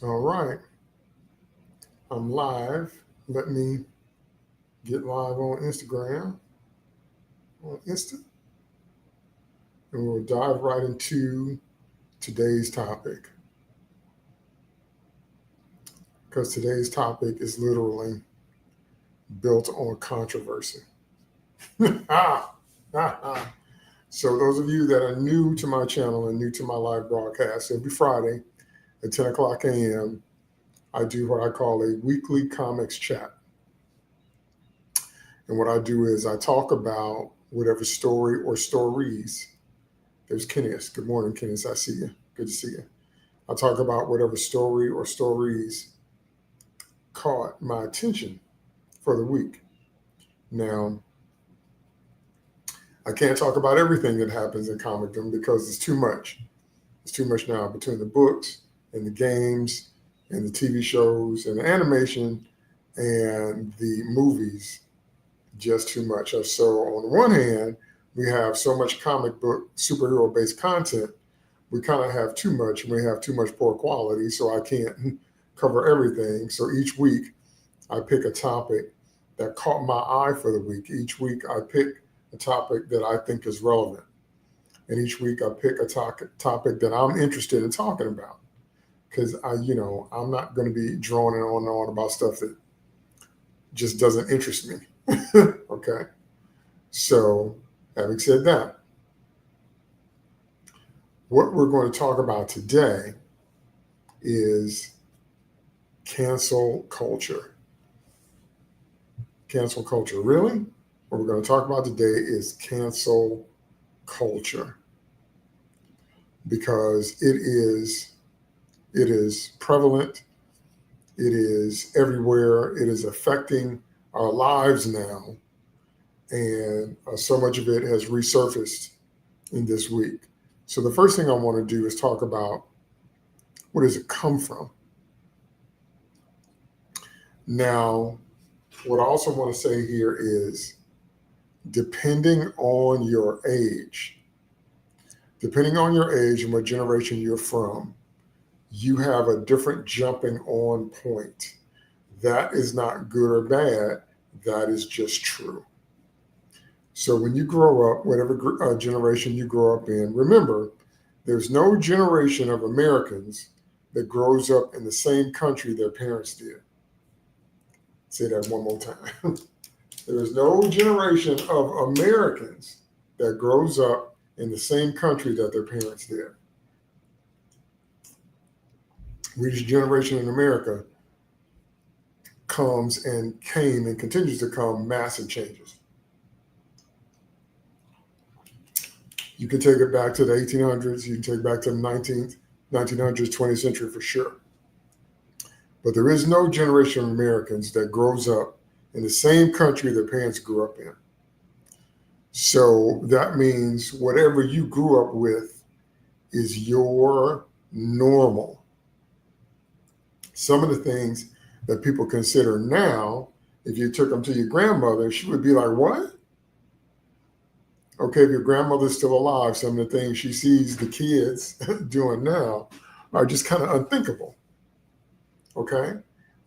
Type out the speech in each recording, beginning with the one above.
All right, I'm live. Let me get live on Instagram, on Insta, and we'll dive right into today's topic because today's topic is literally built on controversy. ah, ah, ah. So, those of you that are new to my channel and new to my live broadcast, every Friday at 10 o'clock a.m., I do what I call a weekly comics chat. And what I do is I talk about whatever story or stories. There's Kenneth. Good morning, Kenneth. I see you. Good to see you. I talk about whatever story or stories caught my attention for the week. Now, I can't talk about everything that happens in comicdom because it's too much. It's too much now between the books and the games and the TV shows and the animation and the movies. Just too much. So on the one hand, we have so much comic book superhero based content. We kind of have too much, and we have too much poor quality. So I can't cover everything. So each week I pick a topic that caught my eye for the week. Each week I pick a topic that I think is relevant. And each week I pick a topic that I'm interested in talking about. Because I'm not going to be droning on and on about stuff that just doesn't interest me. Okay. So, having said that, what we're going to talk about today is cancel culture. Cancel culture. Really? What we're going to talk about today is cancel culture. Because it is prevalent. It is everywhere. It is affecting our lives now. And so much of it has resurfaced in this week. So the first thing I want to do is talk about where does it come from? Now, what I also want to say here is depending on your age and what generation you're from, you have a different jumping on point. That is not good or bad. That is just true. So when you grow up, whatever generation you grow up in, remember, there's no generation of Americans that grows up in the same country their parents did. Say that one more time. There is no generation of Americans that grows up in the same country that their parents did. Each generation in America comes and came and continues to come massive changes. You can take it back to the 1800s. You can take it back to the 1900s, 20th century for sure. But there is no generation of Americans that grows up in the same country their parents grew up in. So that means whatever you grew up with is your normal. Some of the things that people consider now, if you took them to your grandmother, she would be like, what? Okay, if your grandmother's still alive, some of the things she sees the kids doing now are just kind of unthinkable. Okay?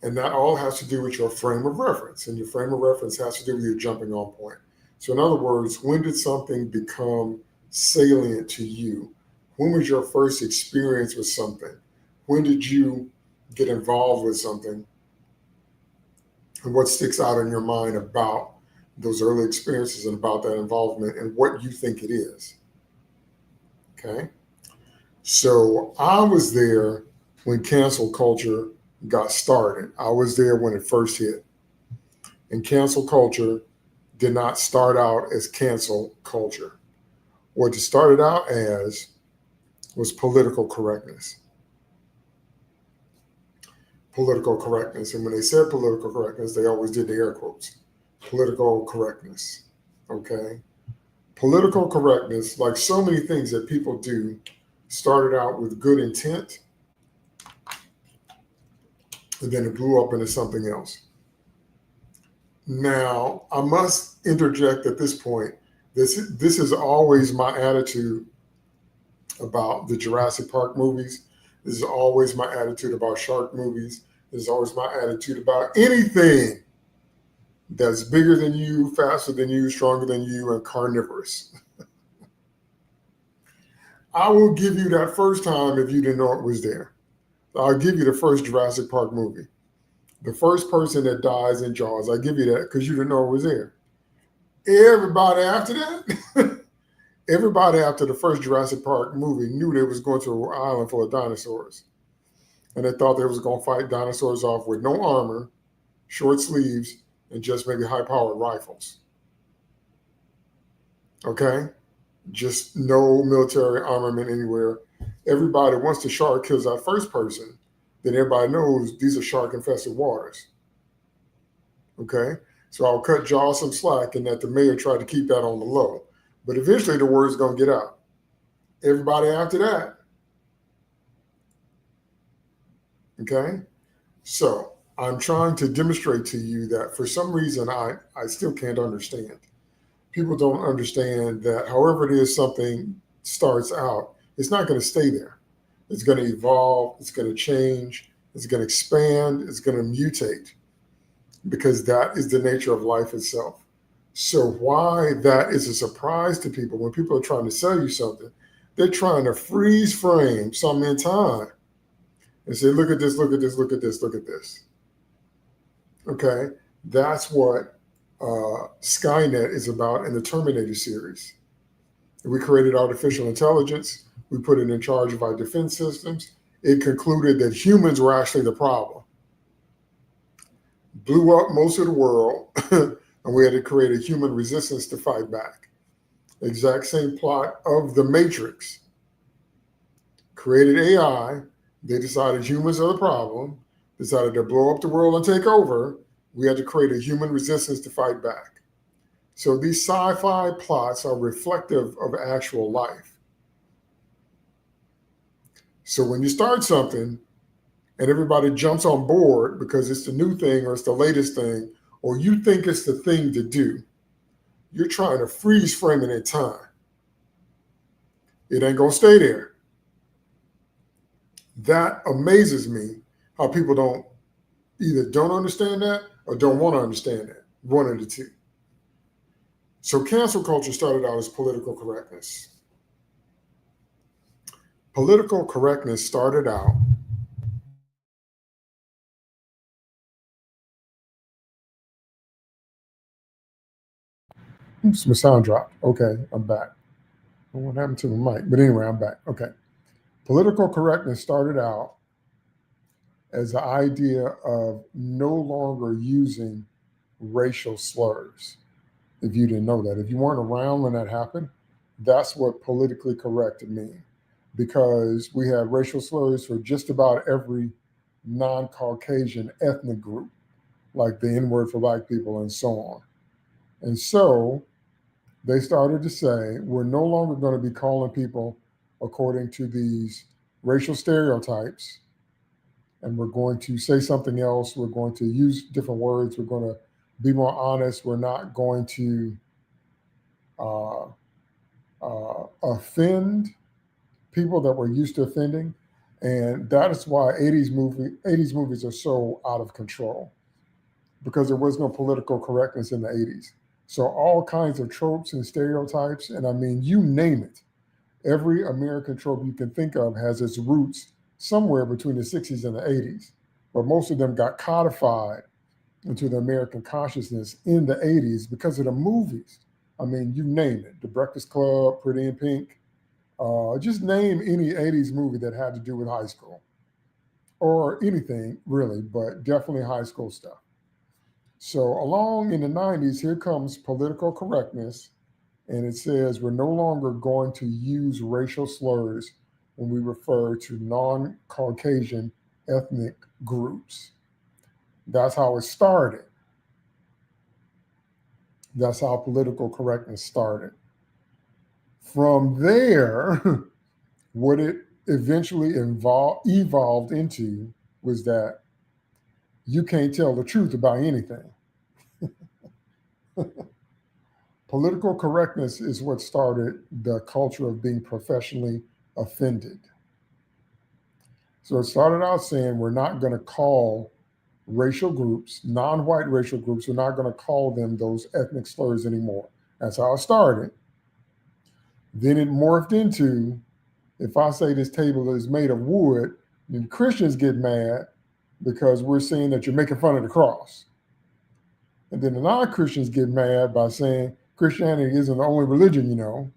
And that all has to do with your frame of reference. And your frame of reference has to do with your jumping on point. So in other words, when did something become salient to you? When was your first experience with something? When did you get involved with something? And what sticks out in your mind about those early experiences and about that involvement and what you think it is? Okay? So I was there when cancel culture got started. I was there when it first hit. And cancel culture did not start out as cancel culture. What it started out as was political correctness. Political correctness. And when they said political correctness, they always did the air quotes. Political correctness. Okay? Political correctness, like so many things that people do, started out with good intent, and then it blew up into something else. Now, I must interject at this point. This is always my attitude about the Jurassic Park movies. This is always my attitude about shark movies. This is always my attitude about anything that's bigger than you, faster than you, stronger than you, and carnivorous. I will give you that first time if you didn't know it was there. I'll give you the first Jurassic Park movie. The first person that dies in Jaws, I give you that because you didn't know it was there. Everybody after that, everybody after the first Jurassic Park movie knew they was going to an island full of dinosaurs. And they thought they was going to fight dinosaurs off with no armor, short sleeves, and just maybe high-powered rifles. Okay? Just no military armament anywhere. Everybody, once the shark kills that first person, then everybody knows these are shark-infested waters. Okay? So I'll cut Jaws some slack and that the mayor tried to keep that on the low. But eventually the word's going to get out. Everybody after that. Okay? So I'm trying to demonstrate to you that for some reason I still can't understand. People don't understand that however it is something starts out, it's not going to stay there. It's going to evolve. It's going to change. It's going to expand. It's going to mutate because that is the nature of life itself. So why that is a surprise to people when people are trying to sell you something, they're trying to freeze frame something in time and say, look at this, look at this, look at this, look at this. Okay, that's what Skynet is about in the Terminator series. We created artificial intelligence. We put it in charge of our defense systems. It concluded that humans were actually the problem. Blew up most of the world, and we had to create a human resistance to fight back. Exact same plot of The Matrix. Created AI. They decided humans are the problem, decided to blow up the world and take over. We had to create a human resistance to fight back. So these sci-fi plots are reflective of actual life. So when you start something and everybody jumps on board because it's the new thing or it's the latest thing, or you think it's the thing to do, you're trying to freeze frame it in time. It ain't gonna stay there. That amazes me how people don't understand that or don't want to understand that. One of the two. So cancel culture started out as political correctness. Political correctness started out oops, my sound dropped. Okay, I'm back. What happened to the mic? But anyway, I'm back. Okay. Political correctness started out as the idea of no longer using racial slurs. If you didn't know that, if you weren't around when that happened, that's what politically correct means. Because we have racial slurs for just about every non-Caucasian ethnic group, like the N-word for Black people and so on. And so they started to say, we're no longer going to be calling people according to these racial stereotypes, and we're going to say something else. We're going to use different words. We're going to be more honest. We're not going to offend people that we're used to offending. And that is why 80s movies are so out of control, because there was no political correctness in the 80s. So all kinds of tropes and stereotypes, and I mean, you name it. Every American trope you can think of has its roots somewhere between the 60s and the 80s, but most of them got codified into the American consciousness in the 80s because of the movies. I mean, you name it, The Breakfast Club, Pretty in Pink, just name any 80s movie that had to do with high school or anything really, but definitely high school stuff. So along in the 90s, here comes political correctness, and it says we're no longer going to use racial slurs when we refer to non-Caucasian ethnic groups. That's how it started. That's how political correctness started. From there, what it eventually evolved into was that you can't tell the truth about anything. Political correctness is what started the culture of being professionally offended. So it started out saying we're not going to call racial groups, non-white racial groups, we're not going to call them those ethnic slurs anymore. That's how it started. Then it morphed into, if I say this table is made of wood, then Christians get mad because we're saying that you're making fun of the cross. And then the non-Christians get mad by saying Christianity isn't the only religion, you know.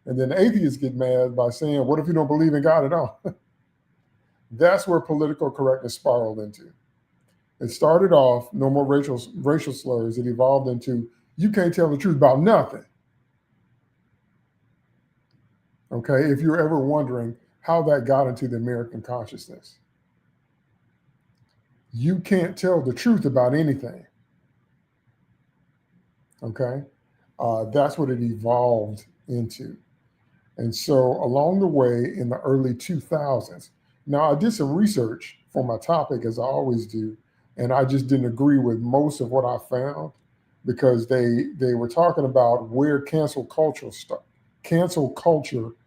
And then the atheists get mad by saying, what if you don't believe in God at all? That's where political correctness spiraled into. It started off, no more racial slurs. It evolved into, you can't tell the truth about nothing. Okay, if you're ever wondering how that got into the American consciousness. You can't tell the truth about anything. Okay, that's what it evolved into. And so along the way in the early 2000s, now I did some research for my topic, as I always do, and I just didn't agree with most of what I found because they were talking about where cancel culture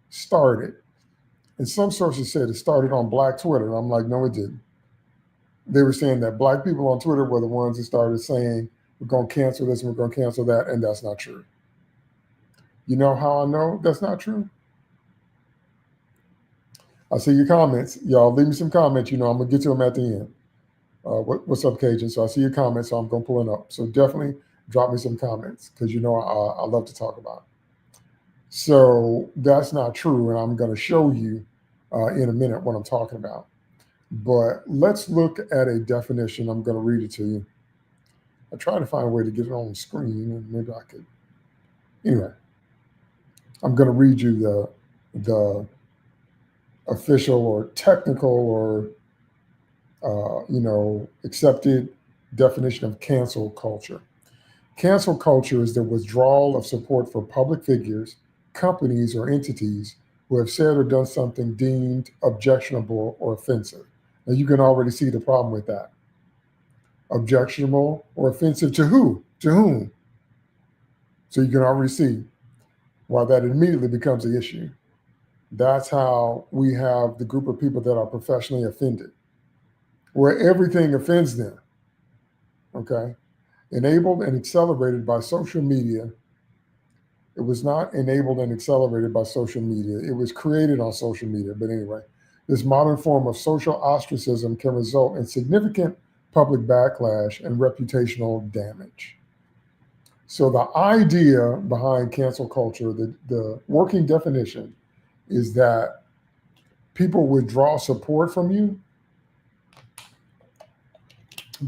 started. And some sources said it started on Black Twitter. And I'm like, no, it didn't. They were saying that Black people on Twitter were the ones who started saying, we're going to cancel this and we're going to cancel that. And that's not true. You know how I know that's not true? I see your comments. Y'all leave me some comments. You know, I'm going to get to them at the end. What's up, Cajun? So I see your comments, so I'm going to pull it up. So definitely drop me some comments because, you know, I love to talk about it. So that's not true. And I'm going to show you in a minute what I'm talking about. But let's look at a definition. I'm going to read it to you. I tried to find a way to get it on the screen, and maybe I could. Anyway, I'm going to read you the official or technical or accepted definition of cancel culture. Cancel culture is the withdrawal of support for public figures, companies, or entities who have said or done something deemed objectionable or offensive. Now you can already see the problem with that. Objectionable or offensive to who? To whom? So you can already see why that immediately becomes an issue. That's how we have the group of people that are professionally offended, where everything offends them. Okay? Enabled and accelerated by social media. It was not enabled and accelerated by social media. It was created on social media. But anyway, this modern form of social ostracism can result in significant public backlash and reputational damage. So the idea behind cancel culture, the working definition, is that people withdraw support from you.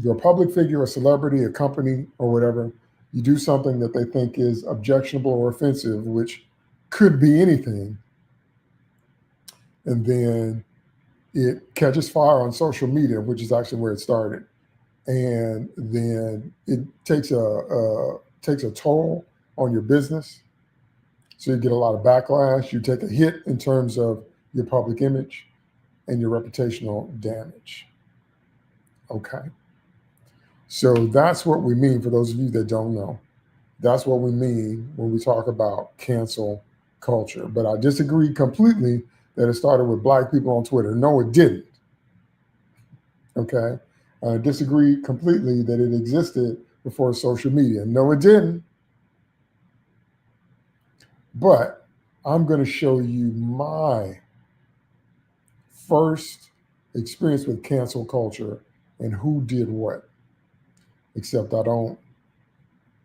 You're a public figure, a celebrity, a company, or whatever. You do something that they think is objectionable or offensive, which could be anything. And then it catches fire on social media, which is actually where it started. And then it takes a toll on your business. So you get a lot of backlash. You take a hit in terms of your public image and your reputational damage. Okay. So that's what we mean, for those of you that don't know. That's what we mean when we talk about cancel culture. But I disagree completely that it started with Black people on Twitter. No, it didn't. Okay. I disagree completely that it existed before social media. No, it didn't. But I'm going to show you my first experience with cancel culture and who did what. Except I don't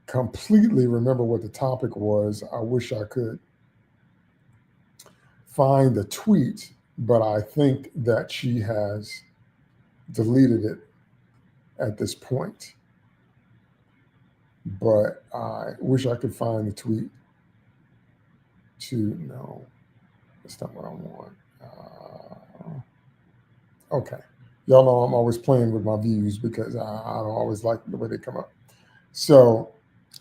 completely remember what the topic was. I wish I could find the tweet, but I think that she has deleted it at this point. But I wish I could find the tweet no, that's not what I want. Okay. Y'all know I'm always playing with my views because I don't always like the way they come up. So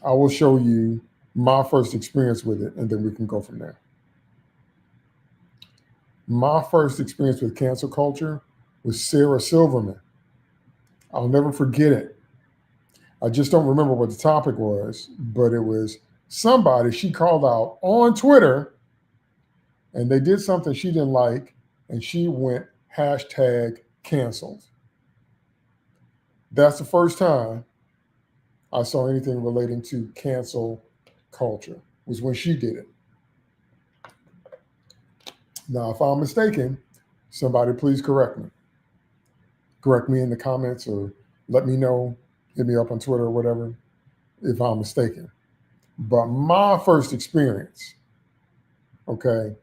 I will show you my first experience with it, and then we can go from there. My first experience with cancel culture was Sarah Silverman. I'll never forget it. I just don't remember what the topic was, but it was somebody she called out on Twitter, and they did something she didn't like, and she went hashtag canceled. That's the first time I saw anything relating to cancel culture, was when she did it. Now, if I'm mistaken, somebody please correct me. Correct me in the comments or let me know, hit me up on Twitter or whatever, if I'm mistaken. But my first experience, okay,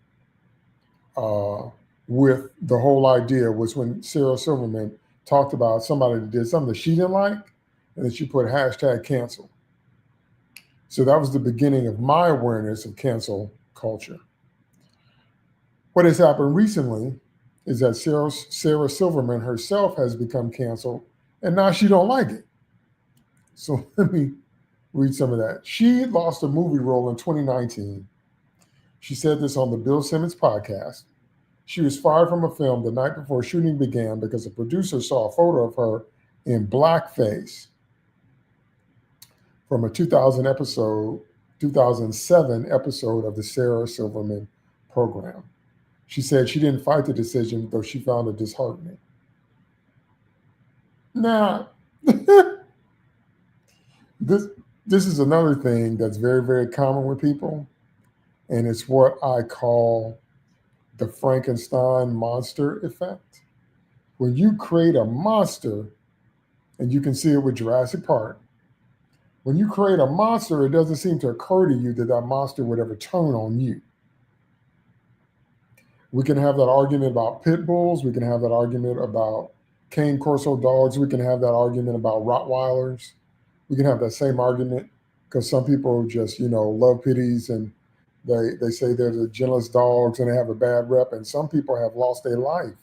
with the whole idea was when Sarah Silverman talked about somebody that did something that she didn't like, and then she put hashtag cancel. So that was the beginning of my awareness of cancel culture. What has happened recently is that Sarah Silverman herself has become canceled, and now she don't like it. So let me read some of that. She lost a movie role in 2019. She said this on the Bill Simmons podcast. She was fired from a film the night before shooting began because a producer saw a photo of her in blackface from a 2007 episode of the Sarah Silverman program. She said she didn't fight the decision, though she found it disheartening. Now, this is another thing that's very, very common with people, and it's what I call the Frankenstein monster effect. When you create a monster, and you can see it with Jurassic Park, when you create a monster, it doesn't seem to occur to you that that monster would ever turn on you. We can have that argument about pit bulls. We can have that argument about cane corso dogs. We can have that argument about Rottweilers. We can have that same argument because some people just, love pitties and they say they're the gentlest dogs and they have a bad rep. And some people have lost their life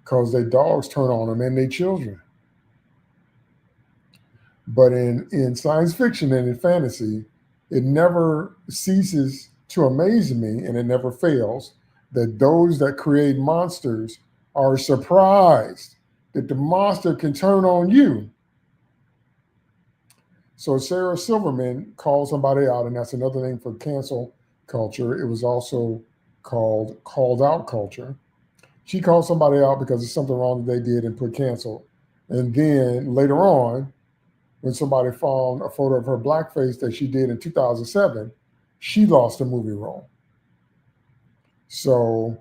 because their dogs turn on them and their children. But in science fiction and in fantasy, it never ceases to amaze me, and it never fails, that those that create monsters are surprised that the monster can turn on you. So Sarah Silverman called somebody out, and that's another name for cancel culture. It was also called out culture. She called somebody out because of something wrong that they did and put cancel. And then later on, when somebody found a photo of her blackface that she did in 2007, she lost a movie role. So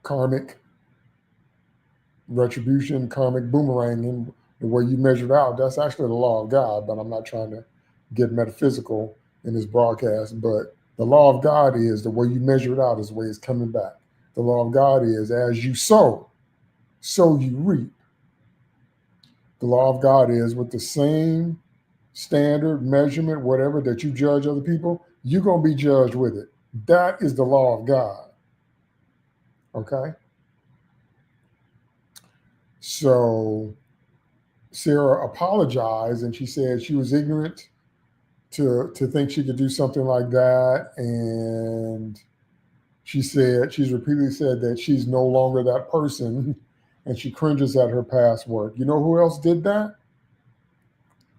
karmic retribution, karmic boomeranging, the way you measure it out, that's actually the law of God, but I'm not trying to get metaphysical in this broadcast, but the law of God is the way you measure it out is the way it's coming back. The law of God is as you sow, so you reap. The law of God is with the same standard, measurement, whatever that you judge other people, you're going to be judged with it. That is the law of God. Okay? So Sarah apologized and she said she was ignorant to think she could do something like that. And she's repeatedly said that she's no longer that person and she cringes at her past work. You know who else did that?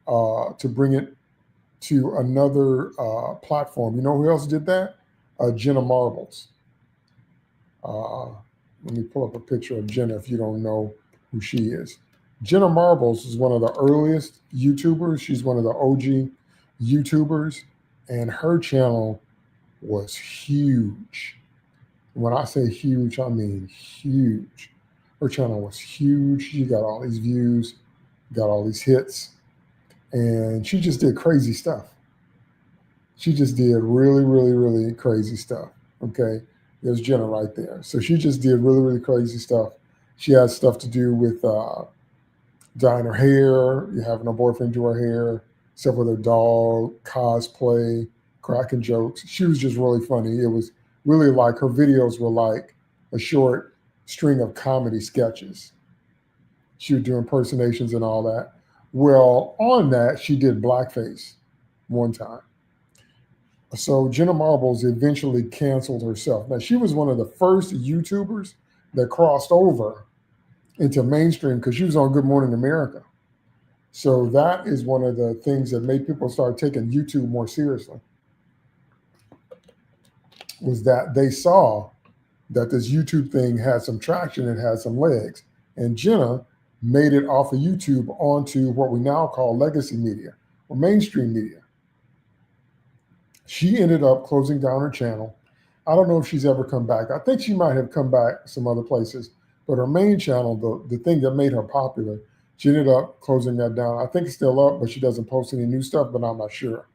To bring it to another platform. You know who else did that? Jenna Marbles. Let me pull up a picture of Jenna if you don't know who she is. Jenna Marbles is one of the earliest YouTubers. She's one of the OG YouTubers, and her channel was huge. When I say huge, I mean huge. Her channel was huge. She got all these views, got all these hits, and she just did crazy stuff. She just did really, really, really crazy stuff. Okay, there's Jenna right there. So she just did really, really crazy stuff. She had stuff to do with dyeing her hair, having her boyfriend do her hair, stuff with her dog, cosplay, cracking jokes. She was just really funny. It was really like her videos were like a short string of comedy sketches. She would do impersonations and all that. Well, on that, she did blackface one time. So Jenna Marbles eventually canceled herself. Now, she was one of the first YouTubers that crossed over into mainstream because she was on Good Morning America. So that is one of the things that made people start taking YouTube more seriously, was that they saw that this YouTube thing had some traction and had some legs. And Jenna made it off of YouTube onto what we now call legacy media or mainstream media. She ended up closing down her channel. I don't know if she's ever come back. I think she might have come back some other places, but her main channel, the thing that made her popular, she ended up closing that down. I think it's still up, but she doesn't post any new stuff, but I'm not sure.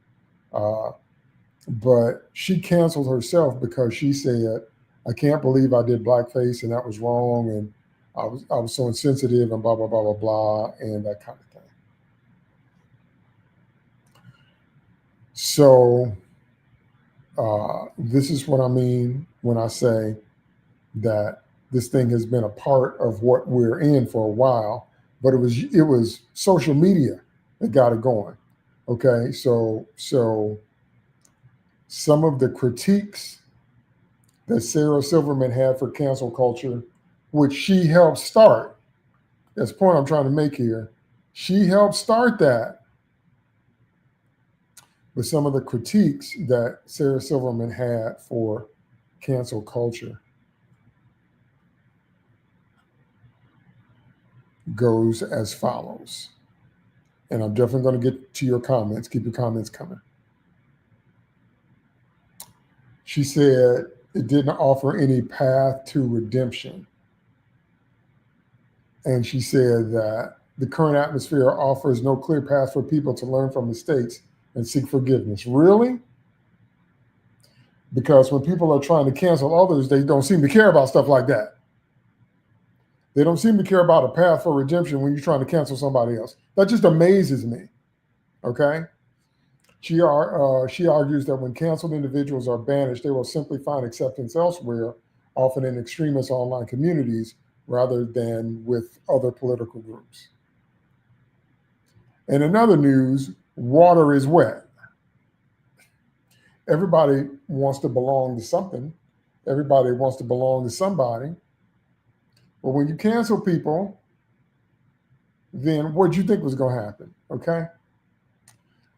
But she canceled herself because she said, I can't believe I did blackface and that was wrong, and I was so insensitive and blah, blah, blah, blah, blah, and that kind of thing. So this is what I mean when I say that this thing has been a part of what we're in for a while, but it was social media that got it going. Okay, so some of the critiques that Sarah Silverman had for cancel culture, which she helped start, that's the point I'm trying to make here. She helped start that. But some of the critiques that Sarah Silverman had for cancel culture goes as follows. And I'm definitely going to get to your comments. Keep your comments coming. She said it didn't offer any path to redemption. And she said that the current atmosphere offers no clear path for people to learn from mistakes and seek forgiveness. Really? Because when people are trying to cancel others, they don't seem to care about stuff like that. They don't seem to care about a path for redemption when you're trying to cancel somebody else. That just amazes me. Okay? She argues that when canceled individuals are banished, they will simply find acceptance elsewhere, often in extremist online communities, rather than with other political groups. And in other news, water is wet. Everybody wants to belong to something. Everybody wants to belong to somebody. But when you cancel people, then what did you think was going to happen? Okay?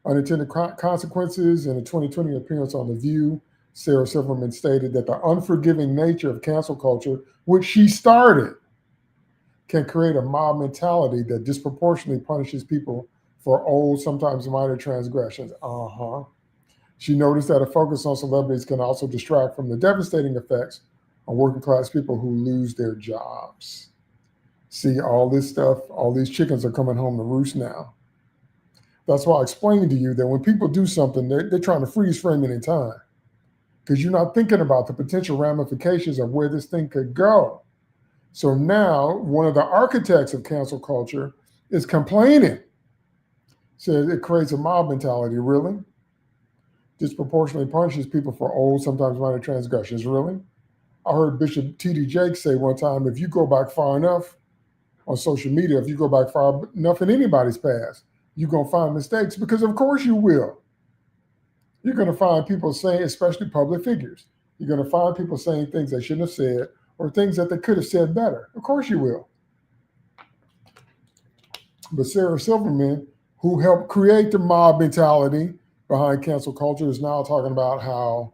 Unintended consequences. In a 2020 appearance on The View, Sarah Silverman stated that the unforgiving nature of cancel culture, which she started, can create a mob mentality that disproportionately punishes people for old, sometimes minor transgressions. She noticed that a focus on celebrities can also distract from the devastating effects on working class people who lose their jobs. See, all this stuff, all these chickens are coming home to roost now. That's why I explained to you that when people do something, they're trying to freeze frame it in time, because you're not thinking about the potential ramifications of where this thing could go. So now one of the architects of cancel culture is complaining. Says it creates a mob mentality. Really? Disproportionately punishes people for old, sometimes minor transgressions. Really? I heard Bishop T.D. Jakes say one time, if you go back far enough on social media, if you go back far enough in anybody's past, you're going to find mistakes, because of course you will. You're going to find people saying, especially public figures, you're going to find people saying things they shouldn't have said or things that they could have said better. Of course you will. But Sarah Silverman, who helped create the mob mentality behind cancel culture, is now talking about how,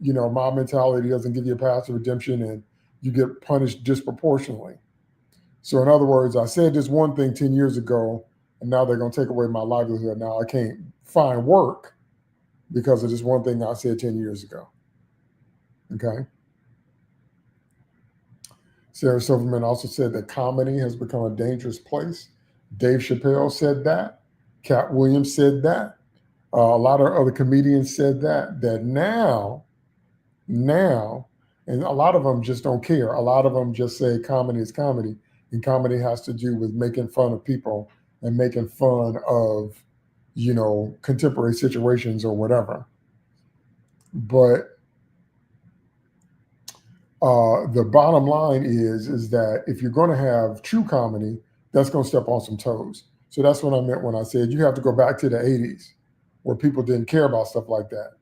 mob mentality doesn't give you a path to redemption and you get punished disproportionately. So in other words, I said this one thing 10 years ago, and now they're going to take away my livelihood. Now I can't find work because of this one thing I said 10 years ago. Okay. Sarah Silverman also said that comedy has become a dangerous place. Dave Chappelle said that. Cat Williams said that. A lot of other comedians said that now, and a lot of them just don't care. A lot of them just say comedy is comedy, and comedy has to do with making fun of people and making fun of, contemporary situations or whatever. But the bottom line is that if you're going to have true comedy, that's going to step on some toes. So that's what I meant when I said you have to go back to the 80s where people didn't care about stuff like that.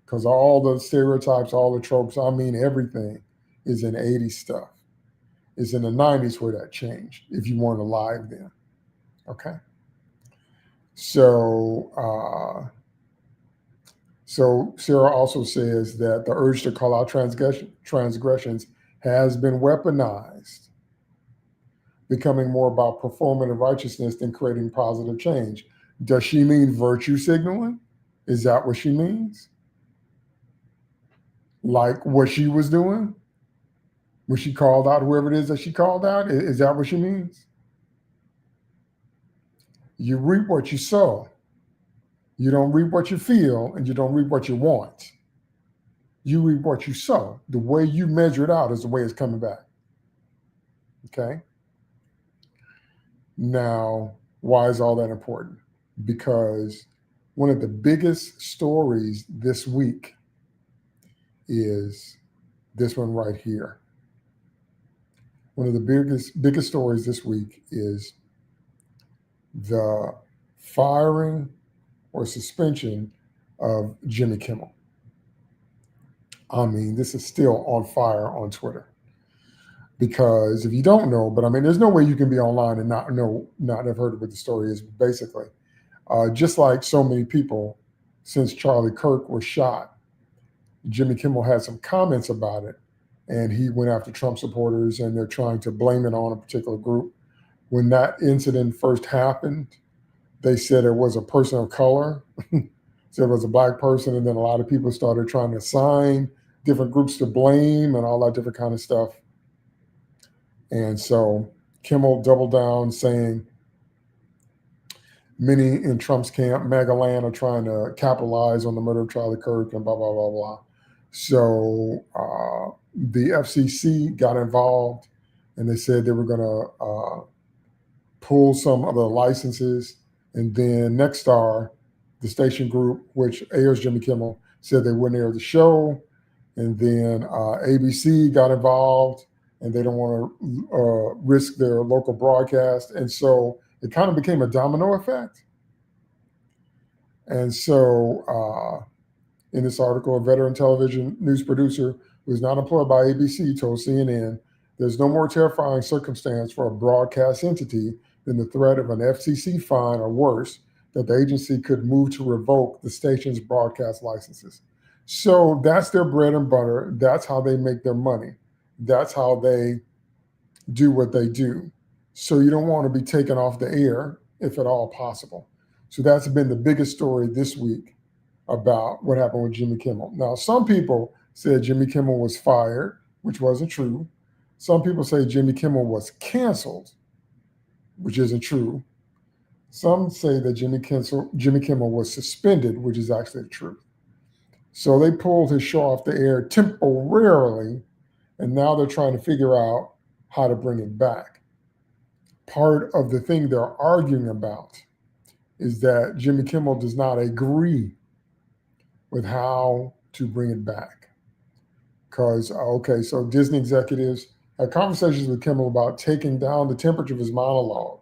Because all the stereotypes, all the tropes, everything is in 80s stuff. It's in the 90s where that changed, if you weren't alive then. Okay? So So Sarah also says that the urge to call out transgressions has been weaponized, becoming more about performative righteousness than creating positive change. Does she mean virtue signaling? Is that what she means? Like what she was doing? When she called out whoever it is that she called out? Is that what she means? You reap what you sow. You don't reap what you feel, and you don't reap what you want. You reap what you sow. The way you measure it out is the way it's coming back. Okay? Now, why is all that important? Because one of the biggest stories this week is this one right here. One of the biggest stories this week is the firing or suspension of Jimmy Kimmel. I mean, this is still on fire on Twitter. Because if you don't know, but I mean, there's no way you can be online and not have heard of what the story is. Basically, just like so many people, since Charlie Kirk was shot, Jimmy Kimmel had some comments about it, and he went after Trump supporters, and they're trying to blame it on a particular group. When that incident first happened, they said it was a person of color, said it was a black person, and then a lot of people started trying to assign different groups to blame and all that different kind of stuff. And so Kimmel doubled down, saying many in Trump's camp, MAGA land, are trying to capitalize on the murder of Charlie Kirk and blah, blah, blah, blah. So the FCC got involved, and they said they were going to pull some of the licenses. And then Nexstar, the station group, which airs Jimmy Kimmel, said they wouldn't air the show. And then ABC got involved, and they don't want to risk their local broadcast. And so it kind of became a domino effect. And so in this article, a veteran television news producer who is not employed by ABC told CNN, there's no more terrifying circumstance for a broadcast entity than the threat of an FCC fine or worse, that the agency could move to revoke the station's broadcast licenses. So that's their bread and butter. That's how they make their money. That's how they do what they do. So you don't want to be taken off the air, if at all possible. So that's been the biggest story this week about what happened with Jimmy Kimmel. Now, some people said Jimmy Kimmel was fired, which wasn't true. Some people say Jimmy Kimmel was canceled, which isn't true. Some say that Jimmy Kimmel was suspended, which is actually the truth. So they pulled his show off the air temporarily, and now they're trying to figure out how to bring it back. Part of the thing they're arguing about is that Jimmy Kimmel does not agree with how to bring it back. Because, okay, so Disney executives had conversations with Kimmel about taking down the temperature of his monologue.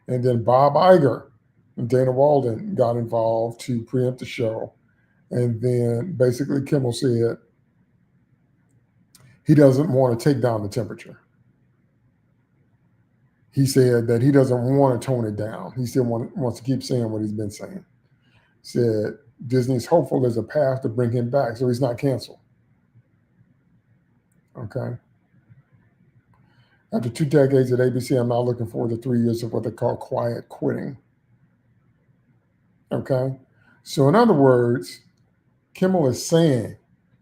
And then Bob Iger and Dana Walden got involved to preempt the show. And then basically Kimmel said he doesn't want to take down the temperature. He said that he doesn't want to tone it down. He still wants to keep saying what he's been saying. Said Disney's hopeful there's a path to bring him back, so he's not canceled. Okay. After 2 decades at ABC, I'm now looking forward to 3 years of what they call quiet quitting. Okay. So in other words, Kimmel is saying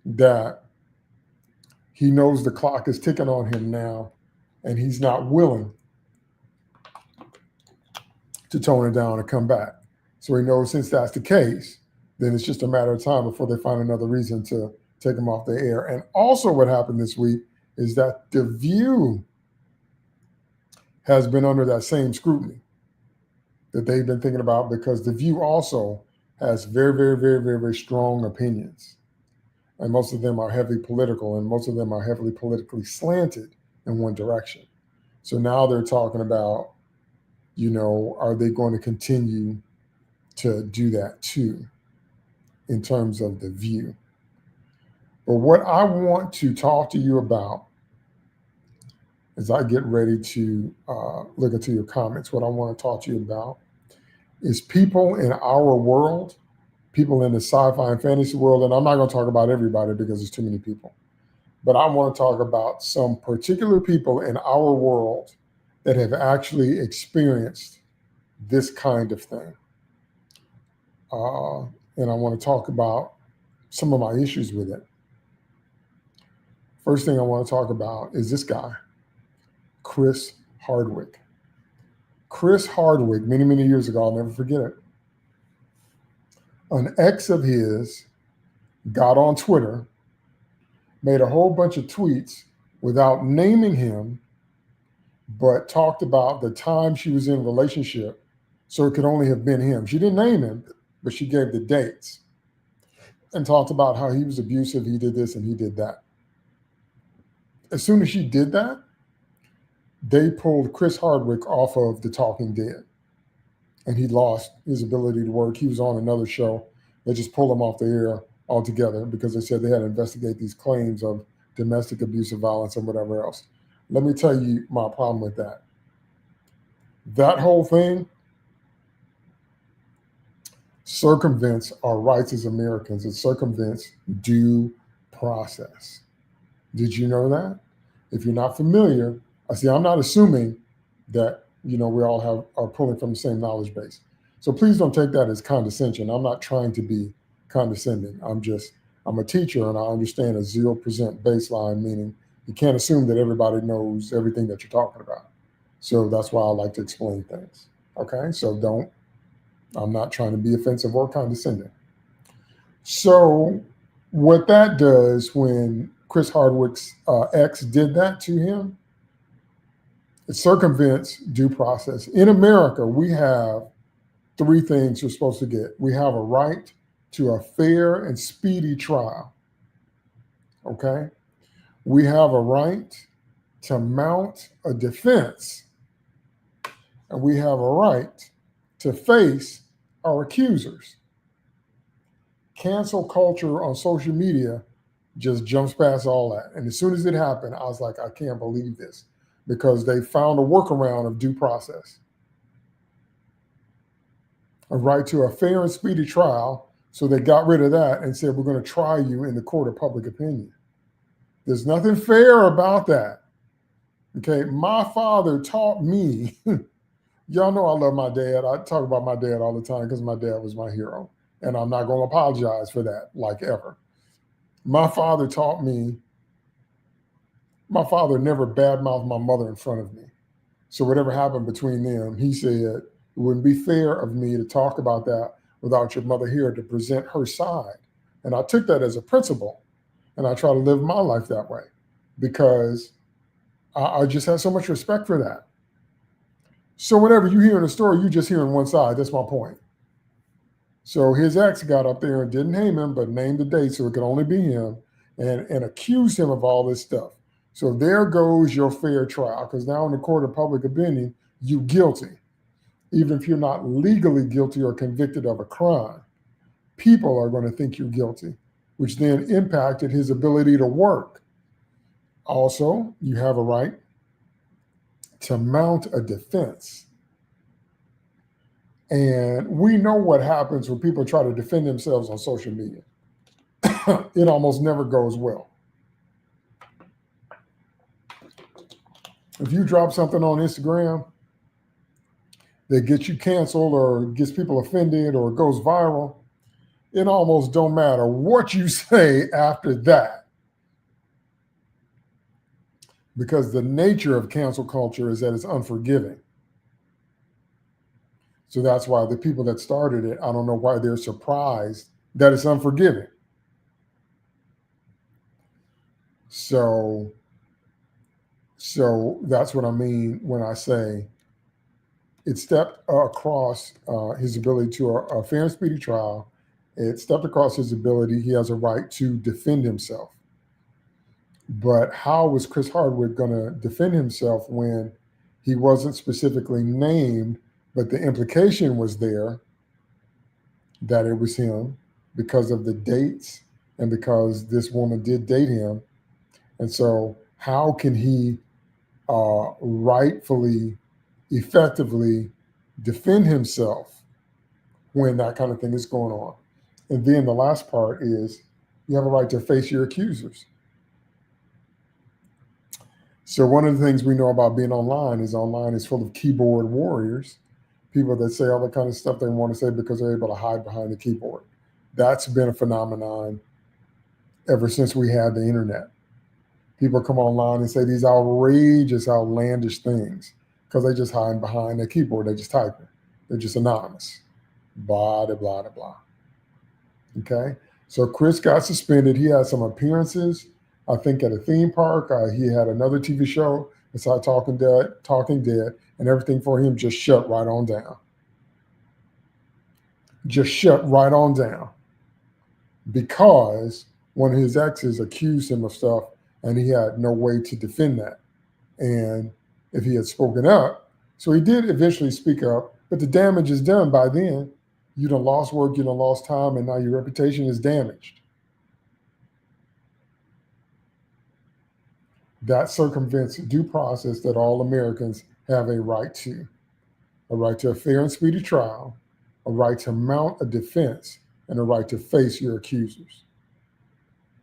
that he knows the clock is ticking on him now, and he's not willing to tone it down and come back. So he knows since that's the case, then it's just a matter of time before they find another reason to take him off the air. And also what happened this week is that The View has been under that same scrutiny that they've been thinking about, because The View also has very, very, very, very, very strong opinions. And most of them are heavily political, and most of them are heavily politically slanted in one direction. So now they're talking about, are they going to continue to do that too, in terms of The View? But what I want to talk to you about, as I get ready to look into your comments, what I want to talk to you about is people in our world, people in the sci-fi and fantasy world, and I'm not going to talk about everybody because there's too many people, but I want to talk about some particular people in our world that have actually experienced this kind of thing. And I want to talk about some of my issues with it. First thing I want to talk about is this guy, Chris Hardwick. Chris Hardwick, many, many years ago, I'll never forget it. An ex of his got on Twitter, made a whole bunch of tweets without naming him, but talked about the time she was in a relationship, so it could only have been him. She didn't name him, but she gave the dates and talked about how he was abusive, he did this and he did that. As soon as she did that, they pulled Chris Hardwick off of The Talking Dead, and he lost his ability to work. He was on another show. They just pulled him off the air altogether because they said they had to investigate these claims of domestic abuse of violence and whatever else. Let me tell you my problem with that. That whole thing circumvents our rights as Americans. It circumvents due process. Did you know that? If you're not familiar, I'm not assuming that, we all are pulling from the same knowledge base. So please don't take that as condescension. I'm not trying to be condescending. I'm a teacher and I understand a 0% baseline, meaning you can't assume that everybody knows everything that you're talking about. So that's why I like to explain things. Okay, so I'm not trying to be offensive or condescending. So what that does when Chris Hardwick's ex did that to him, it circumvents due process. In America, we have 3 things you're supposed to get. We have a right to a fair and speedy trial. Okay? We have a right to mount a defense. And we have a right to face our accusers. Cancel culture on social media just jumps past all that. And as soon as it happened, I was like, I can't believe this, because they found a workaround of due process. A right to a fair and speedy trial. So they got rid of that and said, we're going to try you in the court of public opinion. There's nothing fair about that. Okay, my father taught me, y'all know I love my dad. I talk about my dad all the time because my dad was my hero. And I'm not going to apologize for that, like ever. My father taught me, my father never badmouthed my mother in front of me. So whatever happened between them, he said, it wouldn't be fair of me to talk about that without your mother here to present her side. And I took that as a principle, and I try to live my life that way because I just have so much respect for that. So whenever you hear in a story, you just hearing one side. That's my point. So his ex got up there and didn't name him, but named the date so it could only be him, and accused him of all this stuff. So there goes your fair trial, because now in the court of public opinion, you're guilty. Even if you're not legally guilty or convicted of a crime, people are going to think you're guilty, which then impacted his ability to work. Also, you have a right to mount a defense. And we know what happens when people try to defend themselves on social media. It almost never goes well. If you drop something on Instagram that gets you canceled or gets people offended or goes viral, it almost don't matter what you say after that. Because the nature of cancel culture is that it's unforgiving. So that's why the people that started it, I don't know why they're surprised that it's unforgiving. So that's what I mean when I say it stepped across his ability to a fair and speedy trial. It stepped across his ability. He has a right to defend himself. But how was Chris Hardwick going to defend himself when he wasn't specifically named, but the implication was there that it was him because of the dates and because this woman did date him? And so how can he rightfully, effectively defend himself when that kind of thing is going on? And then the last part is you have a right to face your accusers. So one of the things we know about being online is full of keyboard warriors, people that say all the kind of stuff they want to say because they're able to hide behind the keyboard. That's been a phenomenon ever since we had the internet. People come online and say these outrageous, outlandish things because they just hide behind their keyboard. They just type it. They're just anonymous. Blah, blah, blah, blah. Okay? So Chris got suspended. He had some appearances, I think, at a theme park. He had another TV show. It's like Talking Dead, and everything for him just shut right on down. Just shut right on down. Because one of his exes accused him of stuff, and he had no way to defend that. And if he had spoken up, so he did eventually speak up, but the damage is done by then. You done lost work, you done lost time, and now your reputation is damaged. That circumvents due process that all Americans have a right to a fair and speedy trial, a right to mount a defense, and a right to face your accusers.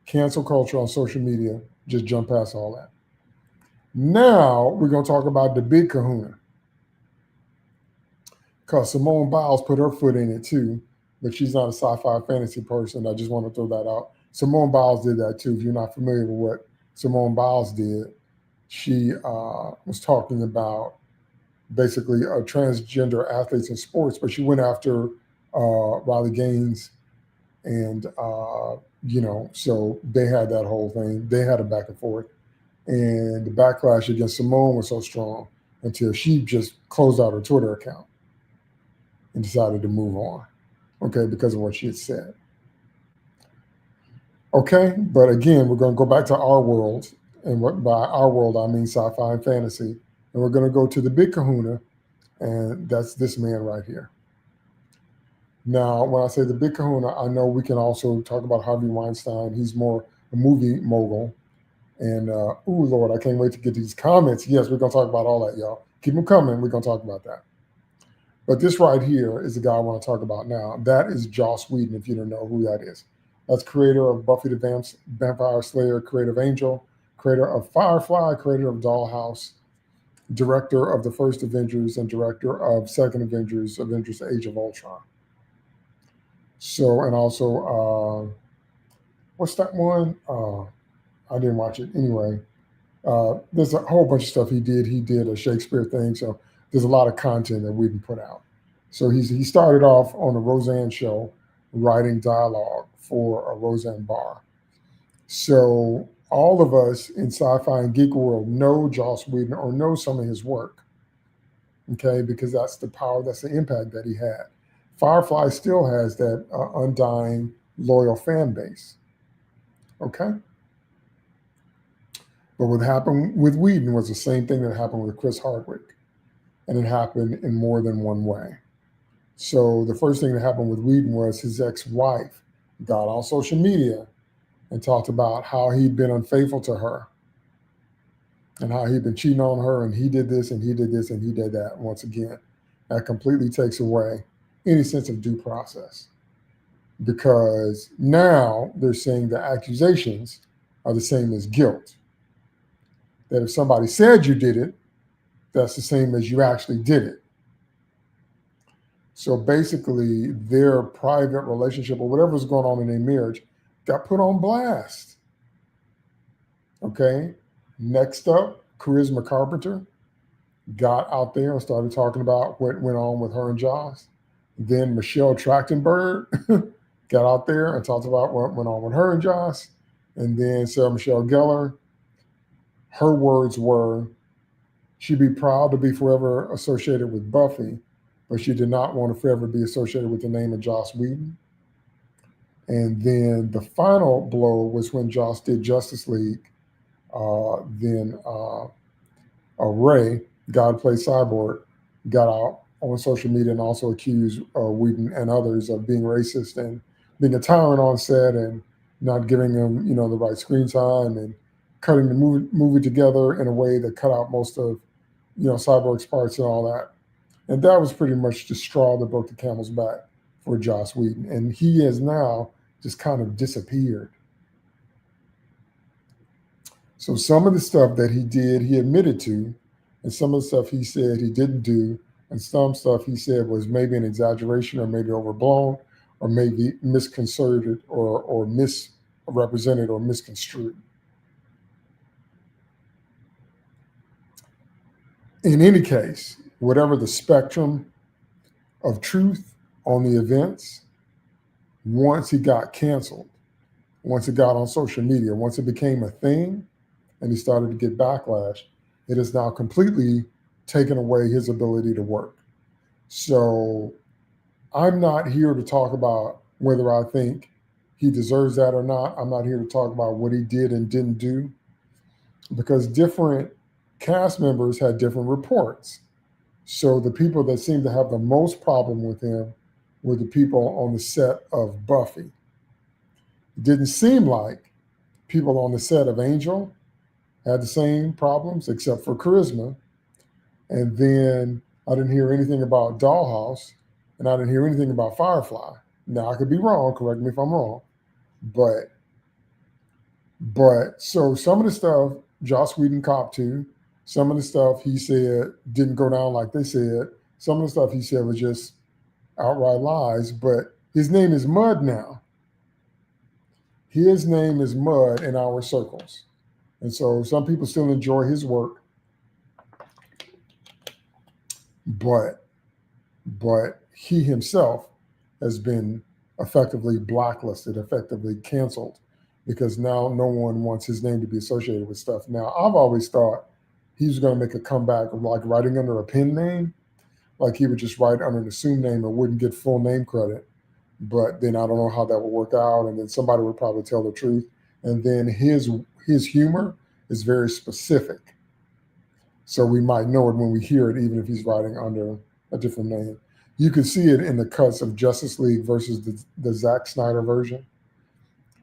Cancel culture on social media, just jump past all that. Now we're going to talk about the big kahuna. Because Simone Biles put her foot in it too, but she's not a sci-fi fantasy person. I just want to throw that out. Simone Biles did that too. If you're not familiar with what Simone Biles did, she was talking about basically transgender athletes in sports, but she went after Riley Gaines, and so they had that whole thing. They had a back and forth, and the backlash against Simone was so strong until she just closed out her Twitter account and decided to move on, okay, because of what she had said. Okay, but again, we're going to go back to our world, and by our world, I mean sci-fi and fantasy, and we're going to go to the big kahuna, and that's this man right here. Now, when I say the big kahuna, I know we can also talk about Harvey Weinstein. He's more a movie mogul. And, Lord, I can't wait to get these comments. Yes, we're going to talk about all that, y'all. Keep them coming. We're going to talk about that. But this right here is the guy I want to talk about now. That is Joss Whedon, if you don't know who that is. That's creator of Buffy the Vampire Slayer, creator of Angel, creator of Firefly, creator of Dollhouse, director of the first Avengers, and director of second Avengers Age of Ultron. So, and also, what's that one? I didn't watch it. Anyway, there's a whole bunch of stuff he did. He did a Shakespeare thing. So there's a lot of content that we can put out. So he started off on the Roseanne show writing dialogue for a Roseanne bar. So all of us in sci-fi and geek world know Joss Whedon or know some of his work, okay, because that's the power, that's the impact that he had. Firefly still has that undying, loyal fan base, okay? But what happened with Whedon was the same thing that happened with Chris Hardwick, and it happened in more than one way. So the first thing that happened with Whedon was his ex-wife got on social media and talked about how he'd been unfaithful to her and how he'd been cheating on her, and he did this and he did this and he did that. Once again, that completely takes away any sense of due process, because now they're saying the accusations are the same as guilt. That if somebody said you did it, that's the same as you actually did it. So basically, their private relationship or whatever was going on in their marriage got put on blast. Okay. Next up, Charisma Carpenter got out there and started talking about what went on with her and Joss. Then Michelle Trachtenberg got out there and talked about what went on with her and Joss. And then Sarah Michelle Gellar, her words were, she'd be proud to be forever associated with Buffy, but she did not want to forever be associated with the name of Joss Whedon. And then the final blow was when Joss did Justice League. Then Ray, God plays Cyborg, got out on social media and also accused Whedon and others of being racist and being a tyrant on set and not giving them, the right screen time and cutting the movie together in a way that cut out most of, Cyborg's parts and all that. And that was pretty much the straw that broke the camel's back for Joss Whedon, and he has now just kind of disappeared. So some of the stuff that he did, he admitted to, and some of the stuff he said he didn't do, and some stuff he said was maybe an exaggeration or maybe overblown or maybe misconcerted or misrepresented or misconstrued. In any case, whatever the spectrum of truth on the events, once he got canceled, once it got on social media, once it became a thing and he started to get backlash, it has now completely taken away his ability to work. So I'm not here to talk about whether I think he deserves that or not. I'm not here to talk about what he did and didn't do, because different cast members had different reports. So the people that seemed to have the most problem with him were the people on the set of Buffy. It didn't seem like people on the set of Angel had the same problems, except for charisma. And then I didn't hear anything about Dollhouse, and I didn't hear anything about Firefly. Now, I could be wrong, correct me if I'm wrong. But so some of the stuff Joss Whedon copped to, some of the stuff he said didn't go down like they said. Some of the stuff he said was just outright lies, but his name is mud now. His name is mud in our circles. And so some people still enjoy his work, but he himself has been effectively blacklisted, effectively canceled, because now no one wants his name to be associated with stuff. Now, I've always thought he was going to make a comeback of like writing under a pen name, like he would just write under an assumed name and wouldn't get full name credit. But then I don't know how that would work out, and then somebody would probably tell the truth. And then his humor is very specific, so we might know it when we hear it, even if he's writing under a different name. You can see it in the cuts of Justice League versus the Zack Snyder version.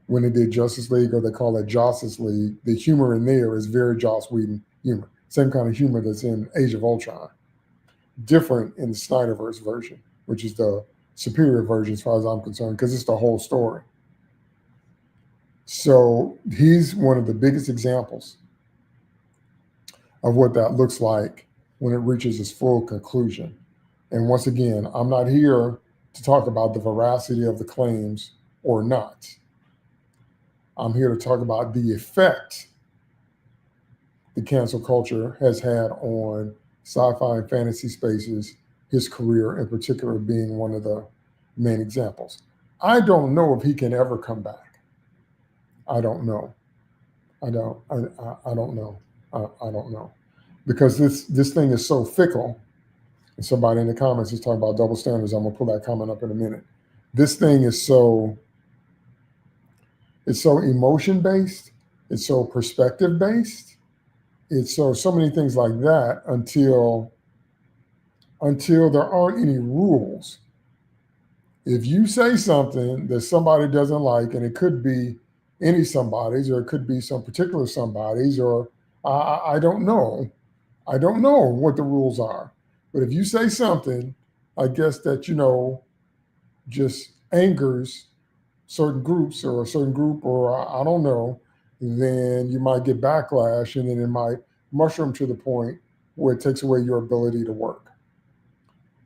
When they did Justice League, or they call it Justice League, the humor in there is very Joss Whedon humor. Same kind of humor that's in Age of Ultron. Different in the Snyderverse version, which is the superior version as far as I'm concerned, because it's the whole story. So he's one of the biggest examples of what that looks like when it reaches its full conclusion. And once again, I'm not here to talk about the veracity of the claims or not. I'm here to talk about the effect the cancel culture has had on sci-fi and fantasy spaces, his career in particular being one of the main examples. I don't know if he can ever come back. I don't know. I don't know. I don't know. Because this thing is so fickle. And somebody in the comments is talking about double standards. I'm gonna pull that comment up in a minute. This thing is it's so emotion based, it's so perspective based, it's so many things like that until there aren't any rules. If you say something that somebody doesn't like, and it could be any somebody's, or it could be some particular somebody's, or I don't know. I don't know what the rules are. But if you say something, I guess that, just angers certain groups or a certain group, or I don't know, then you might get backlash, and then it might mushroom to the point where it takes away your ability to work.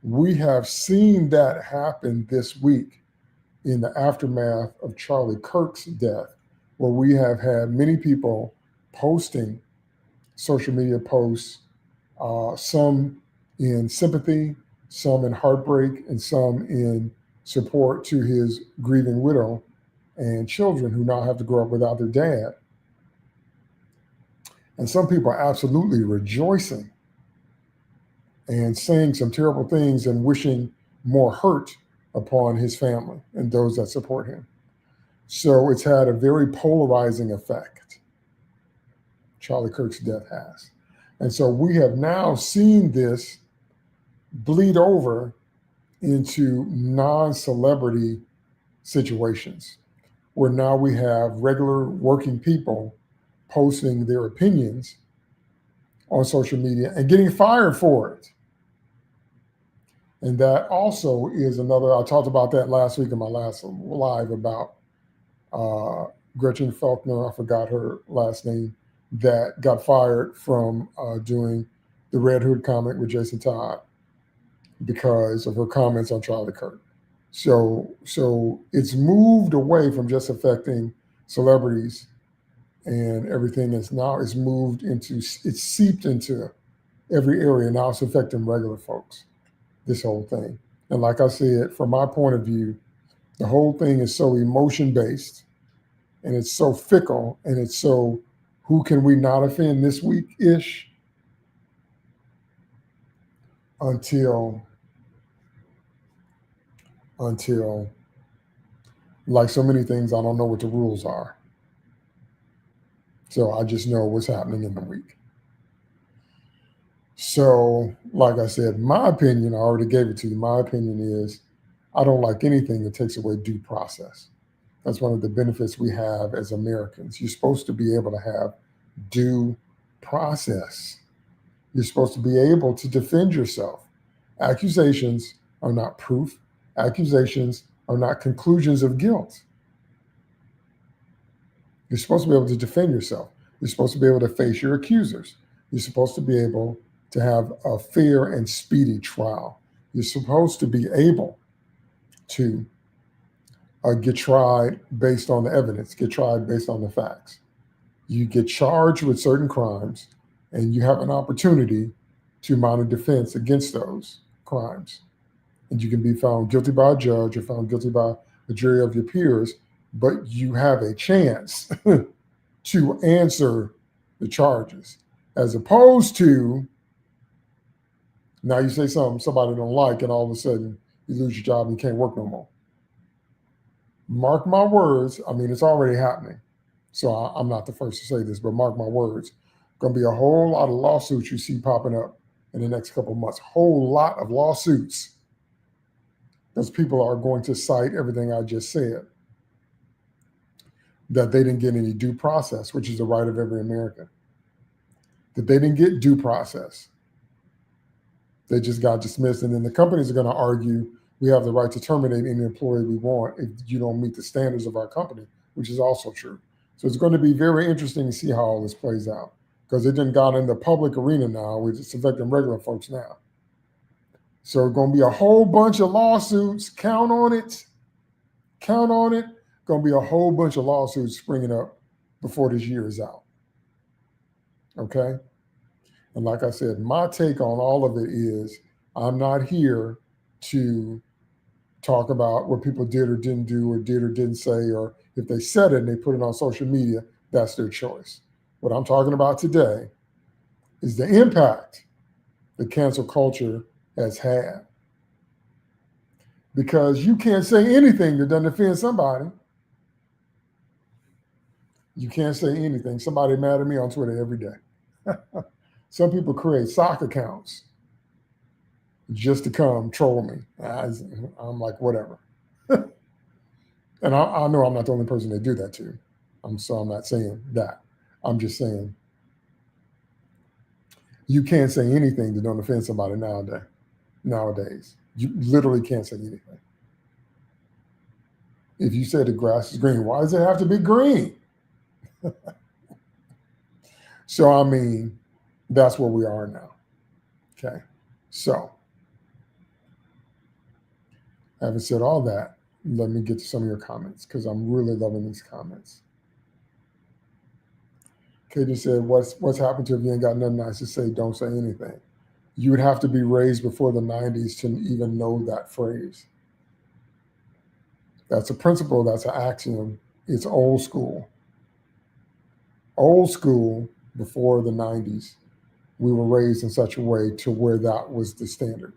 We have seen that happen this week in the aftermath of Charlie Kirk's death, where we have had many people posting social media posts, some in sympathy, some in heartbreak, and some in support to his grieving widow and children who now have to grow up without their dad. And some people are absolutely rejoicing and saying some terrible things and wishing more hurt upon his family and those that support him. So it's had a very polarizing effect, Charlie Kirk's death has. And so we have now seen this bleed over into non-celebrity situations, where now we have regular working people posting their opinions on social media and getting fired for it. And that also is another, I talked about that last week in my last live about Gretchen Faulkner, I forgot her last name, that got fired from doing the Red Hood comic with Jason Todd because of her comments on Charlie Kirk. So it's moved away from just affecting celebrities and everything. Is now it's moved into, it's seeped into every area. Now it's affecting regular folks, this whole thing. And like I said, from my point of view, the whole thing is so emotion based and it's so fickle and it's so, who can we not offend this week ish, until like so many things, I don't know what the rules are. So I just know what's happening in the week. So, like I said, my opinion, I already gave it to you. My opinion is I don't like anything that takes away due process. That's one of the benefits we have as Americans. You're supposed to be able to have due process. You're supposed to be able to defend yourself. Accusations are not proof. Accusations are not conclusions of guilt. You're supposed to be able to defend yourself. You're supposed to be able to face your accusers. You're supposed to be able to have a fair and speedy trial. You're supposed to be able to get tried based on the evidence, get tried based on the facts. You get charged with certain crimes, and you have an opportunity to mount a defense against those crimes. And you can be found guilty by a judge or found guilty by a jury of your peers, but you have a chance to answer the charges, as opposed to now you say something somebody don't like, and all of a sudden you lose your job and you can't work no more. Mark my words. I mean, it's already happening. So I'm not the first to say this, but mark my words. Going to be a whole lot of lawsuits you see popping up in the next couple of months. Whole lot of lawsuits, because people are going to cite everything I just said, that they didn't get any due process, which is the right of every American. That they didn't get due process. They just got dismissed. And then the companies are going to argue we have the right to terminate any employee we want if you don't meet the standards of our company, which is also true. So it's going to be very interesting to see how all this plays out, because it didn't got in the public arena now. It's affecting regular folks now. So it's going to be a whole bunch of lawsuits. Count on it. Count on it. Going to be a whole bunch of lawsuits springing up before this year is out. Okay? And like I said, my take on all of it is I'm not here to talk about what people did or didn't do or did or didn't say, or if they said it and they put it on social media, that's their choice. What I'm talking about today is the impact that cancel culture has had. Because you can't say anything that doesn't offend somebody. You can't say anything. Somebody mad at me on Twitter every day. Some people create sock accounts just to come troll me. I'm like, whatever. And I know I'm not the only person they do that to. So I'm not saying that. I'm just saying you can't say anything that don't offend somebody nowadays. You literally can't say anything. If you say the grass is green, why does it have to be green? So, I mean, that's where we are now. Okay. So, having said all that, let me get to some of your comments, because I'm really loving these comments. Katie said, what's happened to if you ain't got nothing nice to say, don't say anything. You would have to be raised before the 90s to even know that phrase. That's a principle, that's an axiom. It's old school. Old school, before the 90s, we were raised in such a way to where that was the standard,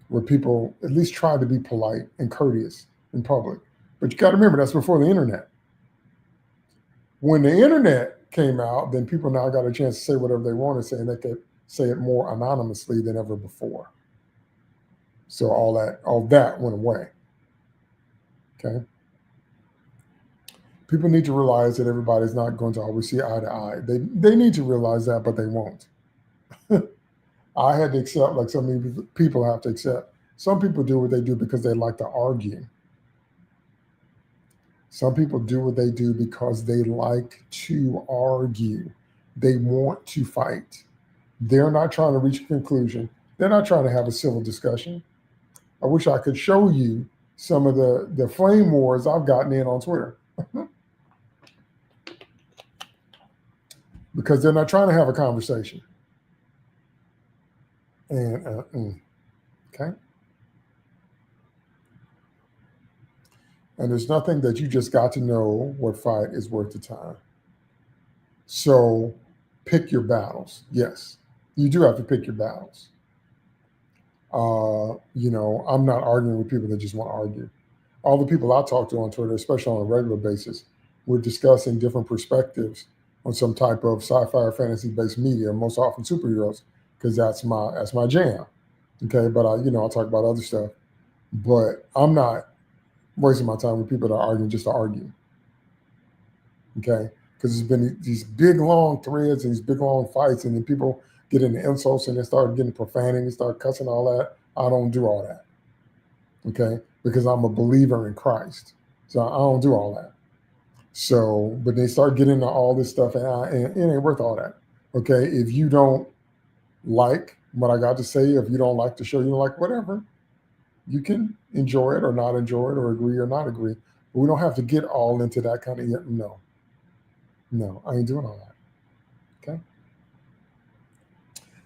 where people at least tried to be polite and courteous in public. But you got to remember, that's before the internet. When the internet came out, then people now got a chance to say whatever they want to say, and they could say it more anonymously than ever before. So all that went away. Okay. People need to realize that everybody's not going to always see eye to eye. They need to realize that, but they won't. I had to accept, like some people have to accept. Some people do what they do because they like to argue. Some people do what they do because they like to argue. They want to fight. They're not trying to reach a conclusion. They're not trying to have a civil discussion. I wish I could show you some of the flame wars I've gotten in on Twitter because they're not trying to have a conversation. And okay. And there's nothing that you just got to know what fight is worth the time. So pick your battles. Yes, you do have to pick your battles. I'm not arguing with people that just want to argue. All the people I talk to on Twitter, especially on a regular basis, we're discussing different perspectives on some type of sci-fi or fantasy-based media, most often superheroes, because that's my jam. Okay, but I talk about other stuff, but I'm not wasting my time with people that are arguing just to argue. Okay, because there's been these big long threads and these big long fights, and then people get into insults and they start getting profanity, they start cussing, all that. I don't do all that. Okay, because I'm a believer in Christ, so I don't do all that. So, but they start getting into all this stuff, and it ain't worth all that. Okay, if you don't like what I got to say, if you don't like the show, you don't like whatever, you can enjoy it or not enjoy it, or agree or not agree. But we don't have to get all into that kind of no, I ain't doing all that. Okay.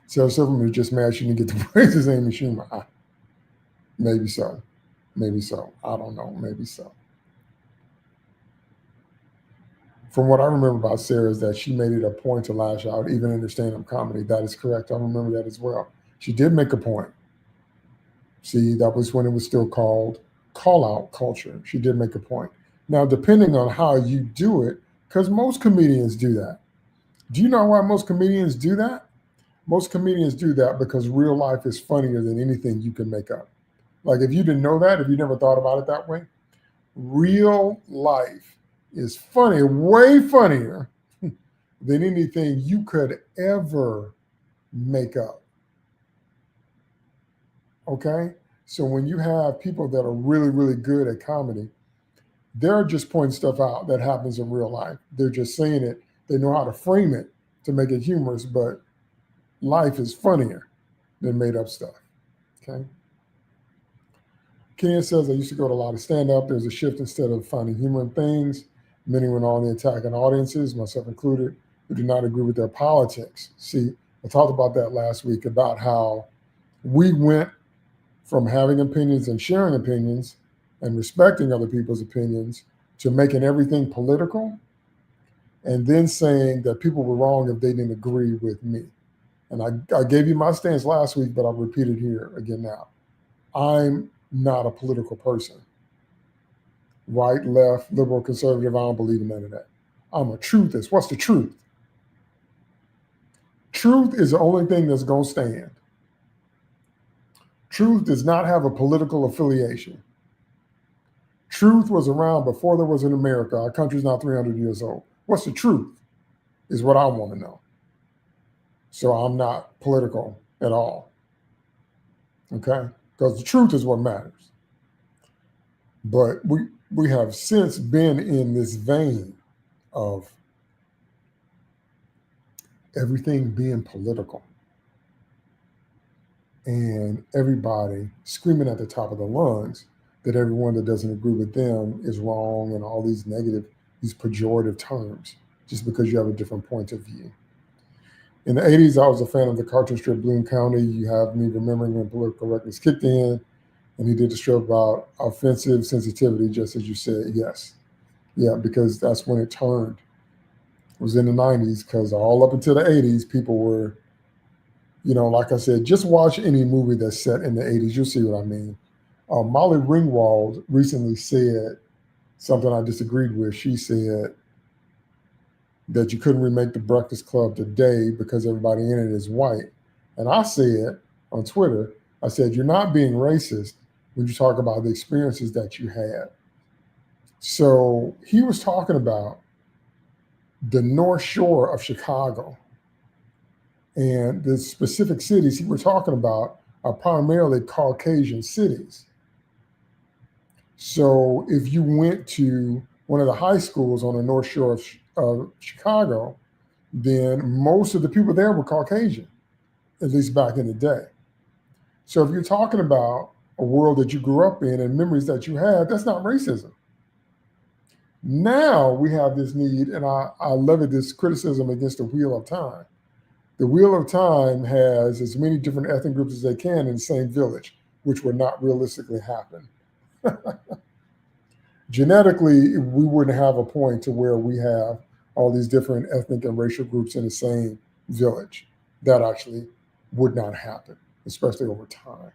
So Silverman just mad she didn't get the praises Amy Schumer. Maybe so. Maybe so. I don't know. Maybe so. From what I remember about Sarah is that she made it a point to lash out, even in her stand-up comedy. That is correct. I remember that as well. She did make a point. See, that was when it was still called call-out culture. She did make a point. Now, depending on how you do it, because most comedians do that. Do you know why most comedians do that? Most comedians do that because real life is funnier than anything you can make up. Like, if you didn't know that, if you never thought about it that way, real life is funny, way funnier than anything you could ever make up. Okay? So when you have people that are really, really good at comedy, they're just pointing stuff out that happens in real life. They're just saying it. They know how to frame it to make it humorous, but life is funnier than made up stuff. Okay? Ken says, I used to go to a lot of stand-up. There's a shift instead of finding humor in things. Many went on the attacking audiences, myself included, who do not agree with their politics. See, I talked about that last week about how we went from having opinions and sharing opinions and respecting other people's opinions to making everything political and then saying that people were wrong if they didn't agree with me. And I gave you my stance last week, but I'll repeat it here again now. I'm not a political person. Right, left, liberal, conservative, I don't believe in none of that. I'm a truthist. What's the truth? Truth is the only thing that's going to stand. Truth does not have a political affiliation. Truth was around before there was an America. Our country's now 300 years old. What's the truth is what I want to know. So I'm not political at all. Okay? Because the truth is what matters. But we have since been in this vein of everything being political and everybody screaming at the top of their lungs that everyone that doesn't agree with them is wrong and all these negative, these pejorative terms just because you have a different point of view. In the 80s, I was a fan of the cartoon strip Bloom County. You have me remembering when Political Correctness kicked in, and he did the strip about offensive sensitivity, just as you said. Yes. Yeah, because that's when it turned. It was in the 90s, because all up until the 80s, people were, like I said, just watch any movie that's set in the 80s. You'll see what I mean. Molly Ringwald recently said something I disagreed with. She said that you couldn't remake The Breakfast Club today because everybody in it is white. And I said on Twitter, I said, you're not being racist when you talk about the experiences that you had. So he was talking about the North Shore of Chicago And the specific cities we're talking about are primarily Caucasian cities. So if you went to one of the high schools on the North Shore of Chicago, then most of the people there were Caucasian, at least back in the day. So if you're talking about a world that you grew up in and memories that you had, that's not racism. Now we have this need, and I love it, this criticism against the Wheel of Time. The Wheel of Time has as many different ethnic groups as they can in the same village, which would not realistically happen. Genetically, we wouldn't have a point to where we have all these different ethnic and racial groups in the same village. That actually would not happen, especially over time.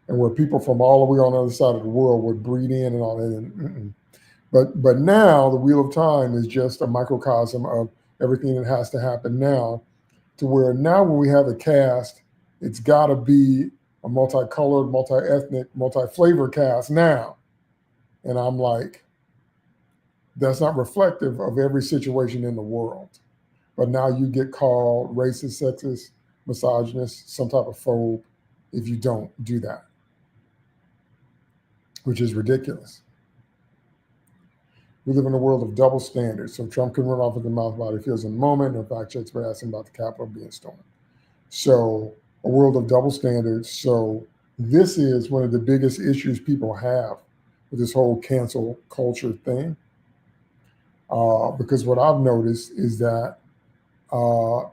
And where people from all the way on the other side of the world would breed in and all that. And, but now the Wheel of Time is just a microcosm of everything that has to happen now, to where now when we have a cast, it's got to be a multicolored, multi-ethnic, multi-flavor cast now. And I'm like, that's not reflective of every situation in the world. But now you get called racist, sexist, misogynist, some type of phobe if you don't do that, which is ridiculous. We live in a world of double standards. So Trump can run off with the mouth about how he feels in the moment, and fact checks were asking about the Capitol being stormed. So a world of double standards. So this is one of the biggest issues people have with this whole cancel culture thing. Because what I've noticed is that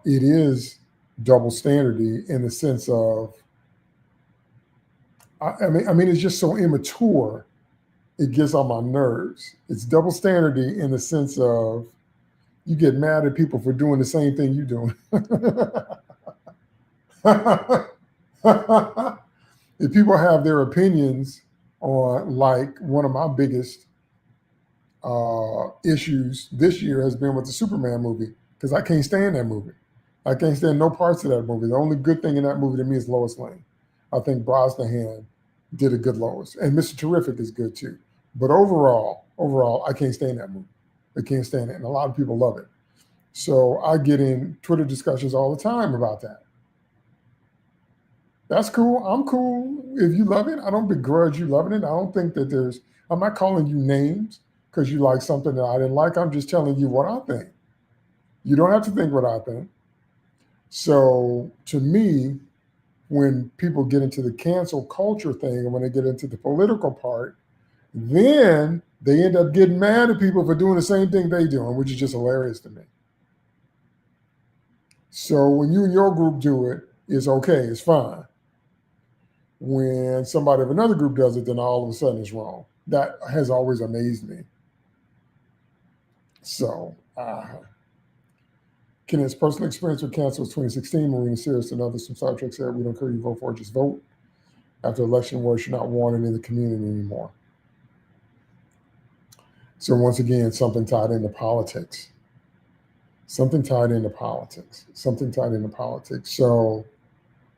it is double standardy in the sense of, I mean, it's just so immature. It gets on my nerves. It's double standardy in the sense of you get mad at people for doing the same thing you're doing. If people have their opinions on, like, one of my biggest issues this year has been with the Superman movie, because I can't stand that movie. I can't stand no parts of that movie. The only good thing in that movie to me is Lois Lane. I think Brosnahan did a good Lois, and Mr. Terrific is good too. But overall, I can't stand that movie. I can't stand it, and a lot of people love it. So I get in Twitter discussions all the time about that. That's cool. I'm cool if you love it. I don't begrudge you loving it. I don't think that I'm not calling you names because you like something that I didn't like. I'm just telling you what I think. You don't have to think what I think. So to me, when people get into the cancel culture thing and when they get into the political part, then they end up getting mad at people for doing the same thing they doing, which is just hilarious to me. So when you and your group do it, it's okay, it's fine. When somebody of another group does it, then all of a sudden it's wrong. That has always amazed me. So, Kenneth's personal experience with cancer was 2016. Marina Sirius and others from Star Trek said, "We don't care who you vote for, just vote." After election wars, you're not wanted in the community anymore. So once again, something tied into politics. Something tied into politics. So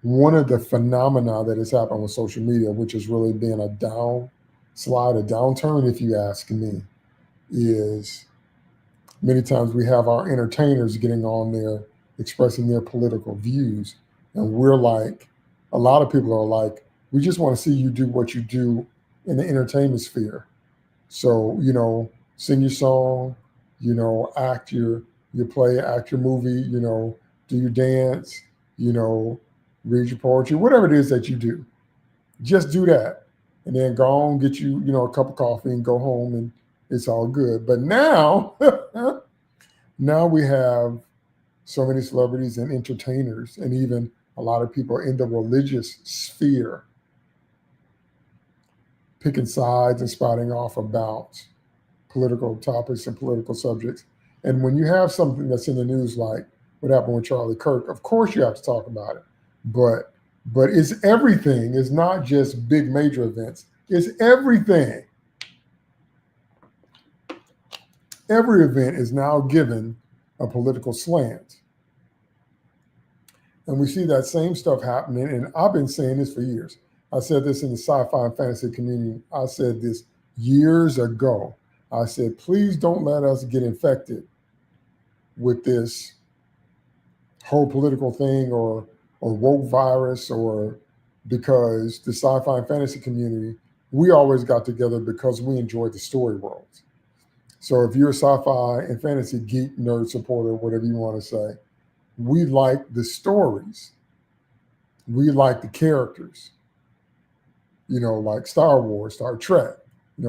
one of the phenomena that has happened with social media, which has really been a downturn, if you ask me, is many times we have our entertainers getting on there expressing their political views. And we're like, a lot of people are like, we just want to see you do what you do in the entertainment sphere. So, sing your song, act your play, act your movie, do your dance, read your poetry, whatever it is that you do. Just do that. And then go on, get you, a cup of coffee and go home and it's all good. But now, now we have so many celebrities and entertainers and even a lot of people in the religious sphere picking sides and spouting off about political topics and political subjects. And when you have something that's in the news, like what happened with Charlie Kirk, of course you have to talk about it. But it's everything. It's not just big major events. It's everything. Every event is now given a political slant. And we see that same stuff happening. And I've been saying this for years. I said this in the sci-fi and fantasy community. I said this years ago. I said, please don't let us get infected with this whole political thing or woke virus, or because the sci-fi and fantasy community, we always got together because we enjoyed the story worlds. So if you're a sci-fi and fantasy geek, nerd, supporter, whatever you want to say, we like the stories. We like the characters. Like Star Wars, Star Trek,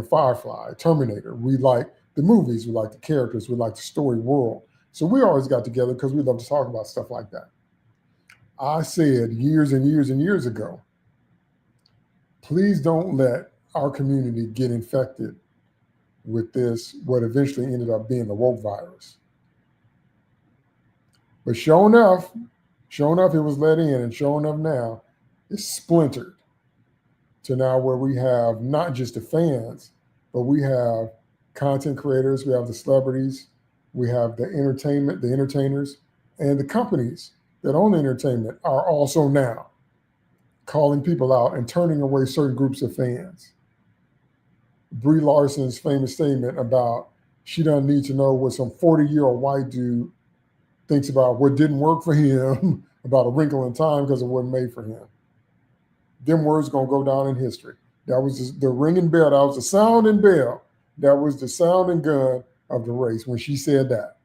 Firefly, Terminator. We like the movies. We like the characters. We like the story world. So we always got together because we love to talk about stuff like that. I said years and years and years ago, please don't let our community get infected with this, what eventually ended up being the woke virus. But sure enough, it was let in, and sure enough now, it's splintered to now where we have not just the fans, but we have content creators, we have the celebrities, we have the entertainers, and the companies that own the entertainment are also now calling people out and turning away certain groups of fans. Brie Larson's famous statement about she doesn't need to know what some 40-year-old white dude thinks about what didn't work for him about A Wrinkle in Time because it wasn't made for him. Them words going to go down in history. That was the ringing bell. That was the sounding bell. That was the sounding gun of the race when she said that.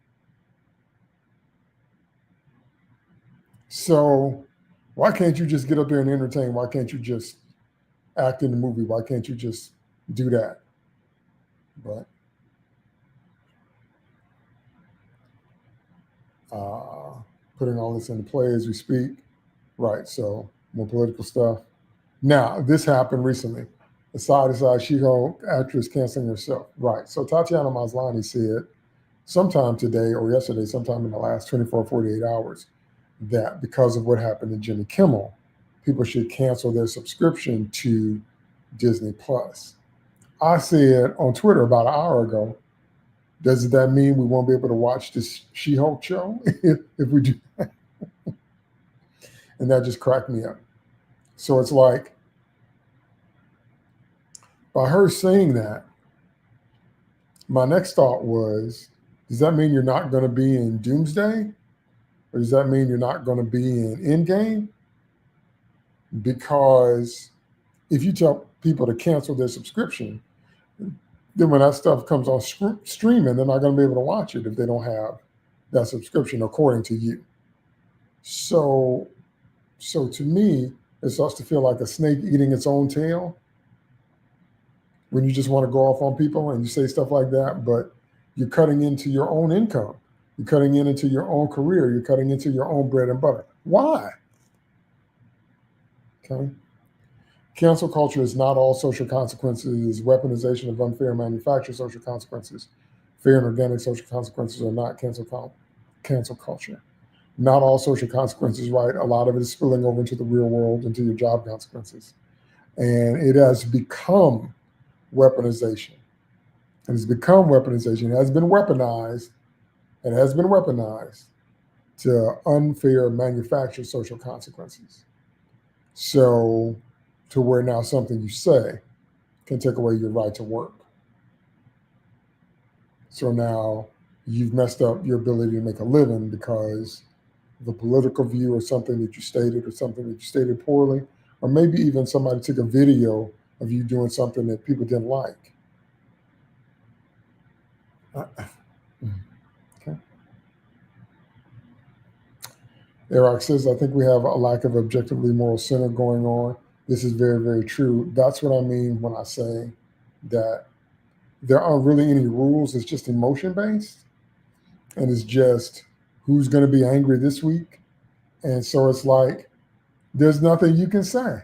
So why can't you just get up there and entertain? Why can't you just act in the movie? Why can't you just do that? But putting all this into play as we speak. Right, so more political stuff. Now, this happened recently. A side-to-side She-Hulk actress canceling herself. Right, so Tatiana Maslany said sometime today or yesterday, sometime in the last 24, 48 hours, that because of what happened to Jimmy Kimmel, people should cancel their subscription to Disney+. I said on Twitter about an hour ago, does that mean we won't be able to watch this She-Hulk show if we do that? And that just cracked me up. So it's like, by her saying that, my next thought was, does that mean you're not going to be in Doomsday? Or does that mean you're not going to be in Endgame? Because if you tell people to cancel their subscription, then when that stuff comes on streaming, they're not going to be able to watch it if they don't have that subscription, according to you. So to me, it starts to feel like a snake eating its own tail when you just want to go off on people and you say stuff like that, but you're cutting into your own income. You're cutting into your own career. You're cutting into your own bread and butter. Why? Okay. Cancel culture is not all social consequences. Weaponization of unfair manufactured social consequences. Fair and organic social consequences are not cancel culture. Not all social consequences, right? A lot of it is spilling over into the real world, into your job consequences. And it has become weaponization. It has become weaponization. It has been weaponized. It has been weaponized to unfair manufactured social consequences. So to where now something you say can take away your right to work. So now you've messed up your ability to make a living because of a political view or something that you stated or something that you stated poorly, or maybe even somebody took a video of you doing something that people didn't like. Okay. Eric says, I think we have a lack of objectively moral center going on. This is very, very true. That's what I mean when I say that there aren't really any rules. It's just emotion-based. And it's just who's going to be angry this week. And so it's like, there's nothing you can say.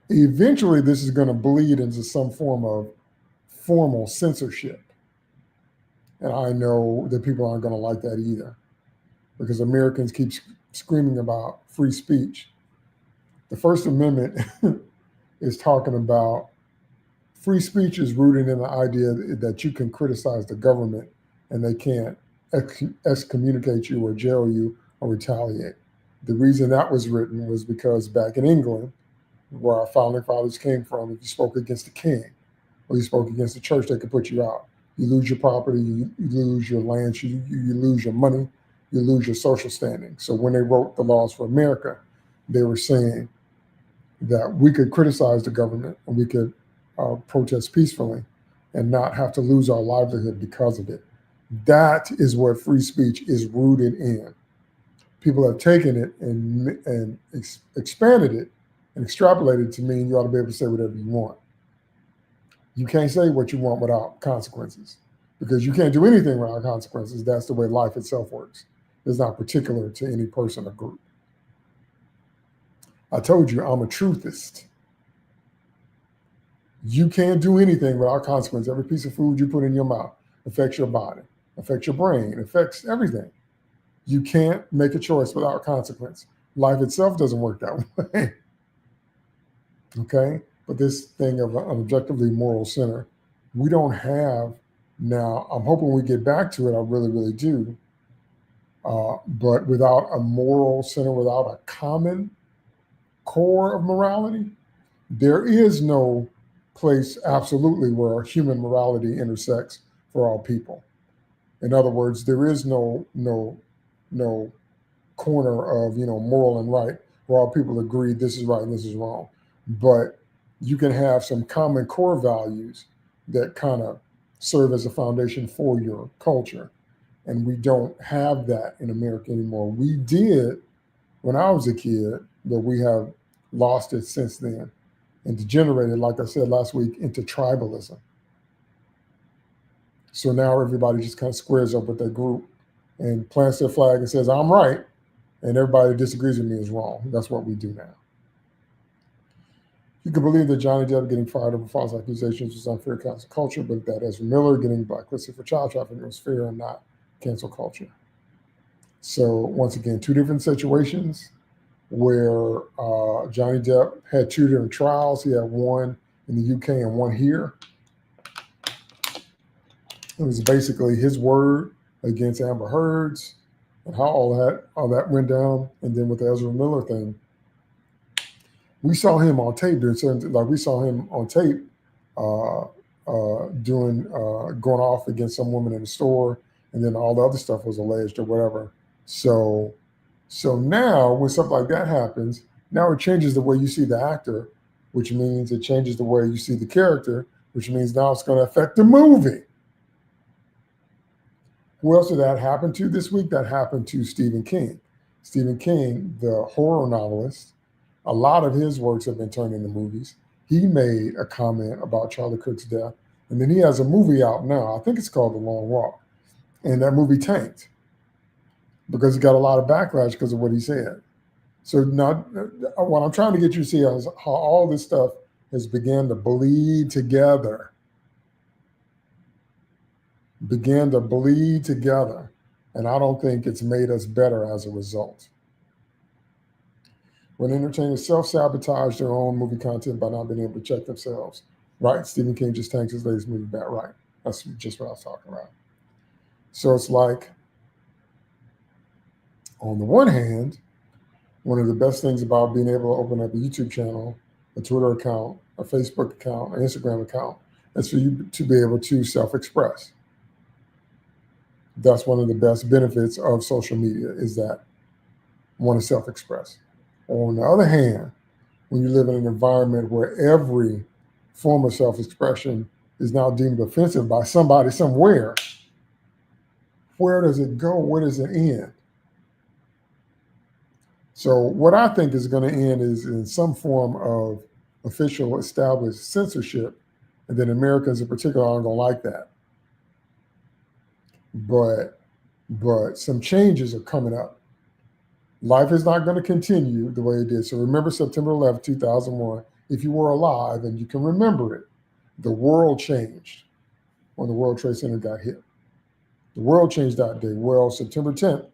Eventually, this is going to bleed into some form of formal censorship. And I know that people aren't going to like that either, because Americans keep screaming about free speech. The First Amendment is talking about free speech is rooted in the idea that you can criticize the government and they can't excommunicate you or jail you or retaliate. The reason that was written was because back in England, where our founding fathers came from, if you spoke against the king or you spoke against the church, they could put you out. You lose your property, you lose your land, you lose your money, you lose your social standing. So when they wrote the laws for America, they were saying that we could criticize the government and we could protest peacefully and not have to lose our livelihood because of it. That is what free speech is rooted in. People have taken it and expanded it and extrapolated to mean you ought to be able to say whatever you want. You can't say what you want without consequences, because you can't do anything without consequences. That's the way life itself works. It's not particular to any person or group. I told you I'm a truthist. You can't do anything without consequence. Every piece of food you put in your mouth affects your body, affects your brain, affects everything. You can't make a choice without consequence. Life itself doesn't work that way. Okay? But this thing of an objectively moral center, we don't have now. I'm hoping we get back to it. I really, really do. But without a moral center, without a common core of morality, there is no place absolutely where human morality intersects for all people. In other words, there is no corner of moral and right where all people agree this is right and this is wrong. But you can have some common core values that kind of serve as a foundation for your culture. And we don't have that in America anymore. We did when I was a kid, but we have lost it since then and degenerated, like I said last week, into tribalism. So now everybody just kind of squares up with their group and plants their flag and says, I'm right, and everybody who disagrees with me is wrong. That's what we do now. You can believe that Johnny Depp getting fired over false accusations was unfair cancel culture, but that Ezra Miller getting blacklisted for child trafficking was fair and not cancel culture. So once again, two different situations where Johnny Depp had two different trials. He had one in the UK and one here. It was basically his word against Amber Heard's and how all that went down. And then with the Ezra Miller thing, we saw him on tape doing certain, like we saw him on tape going off against some woman in the store, and then all the other stuff was alleged or whatever. So now when stuff like that happens, now it changes the way you see the actor, which means it changes the way you see the character, which means now it's going to affect the movie. Who else did that happen to this week? That happened to Stephen King. Stephen King, the horror novelist, a lot of his works have been turned into movies. He made a comment about Charlie Kirk's death, and then he has a movie out now. I think it's called The Long Walk, and that movie tanked because he got a lot of backlash because of what he said. So now what I'm trying to get you to see is how all this stuff has began to bleed together. And I don't think it's made us better as a result. When entertainers self-sabotage their own movie content by not being able to check themselves. Right, Stephen King just tanked his latest movie, Bat Right. That's just what I was talking about. So it's like, on the one hand, one of the best things about being able to open up a YouTube channel, a Twitter account, a Facebook account, an Instagram account, is for you to be able to self-express. That's one of the best benefits of social media, is that one to self-express. On the other hand, when you live in an environment where every form of self-expression is now deemed offensive by somebody somewhere, where does it go? Where does it end? So what I think is going to end is in some form of official established censorship, and then Americans in particular aren't going to like that. But some changes are coming up. Life is not going to continue the way it did. So remember September 11th, 2001. If you were alive and you can remember it, the world changed when the World Trade Center got hit. The world changed that day. Well, September 10th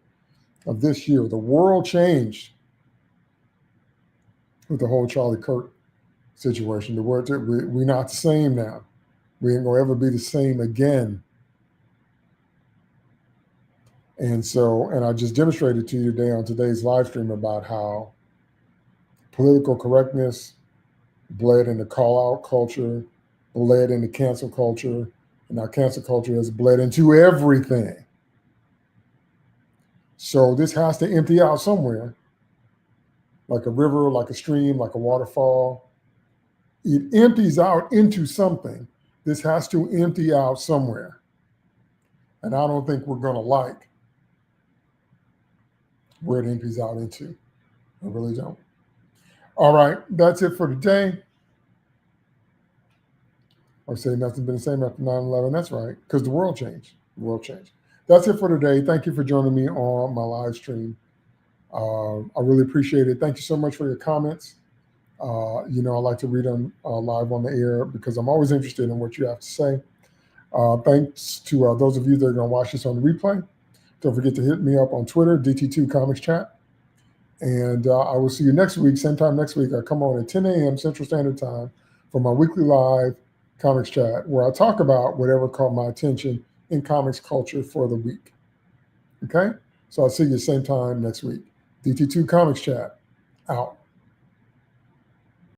of this year, the world changed with the whole Charlie Kirk situation. We're not the same now. We ain't going to ever be the same again. And I just demonstrated to you today on today's live stream about how political correctness bled into call-out culture, bled into cancel culture, and now cancel culture has bled into everything. So this has to empty out somewhere, like a river, like a stream, like a waterfall. It empties out into something. This has to empty out somewhere. And I don't think we're going to like where it empties out into. I really don't. All right, that's it for today. I say nothing's been the same after 9/11. That's right, because the world changed. The world changed. That's it for today. Thank you for joining me on my live stream. I really appreciate it. Thank you so much for your comments. I like to read them live on the air because I'm always interested in what you have to say. Thanks to those of you that are going to watch this on the replay. Don't forget to hit me up on Twitter, DT2 Comics Chat. And I will see you next week, same time next week. I come on at 10 a.m. Central Standard Time for my weekly live comics chat, where I talk about whatever caught my attention in comics culture for the week. Okay? So I'll see you same time next week. DT2 Comics Chat, out.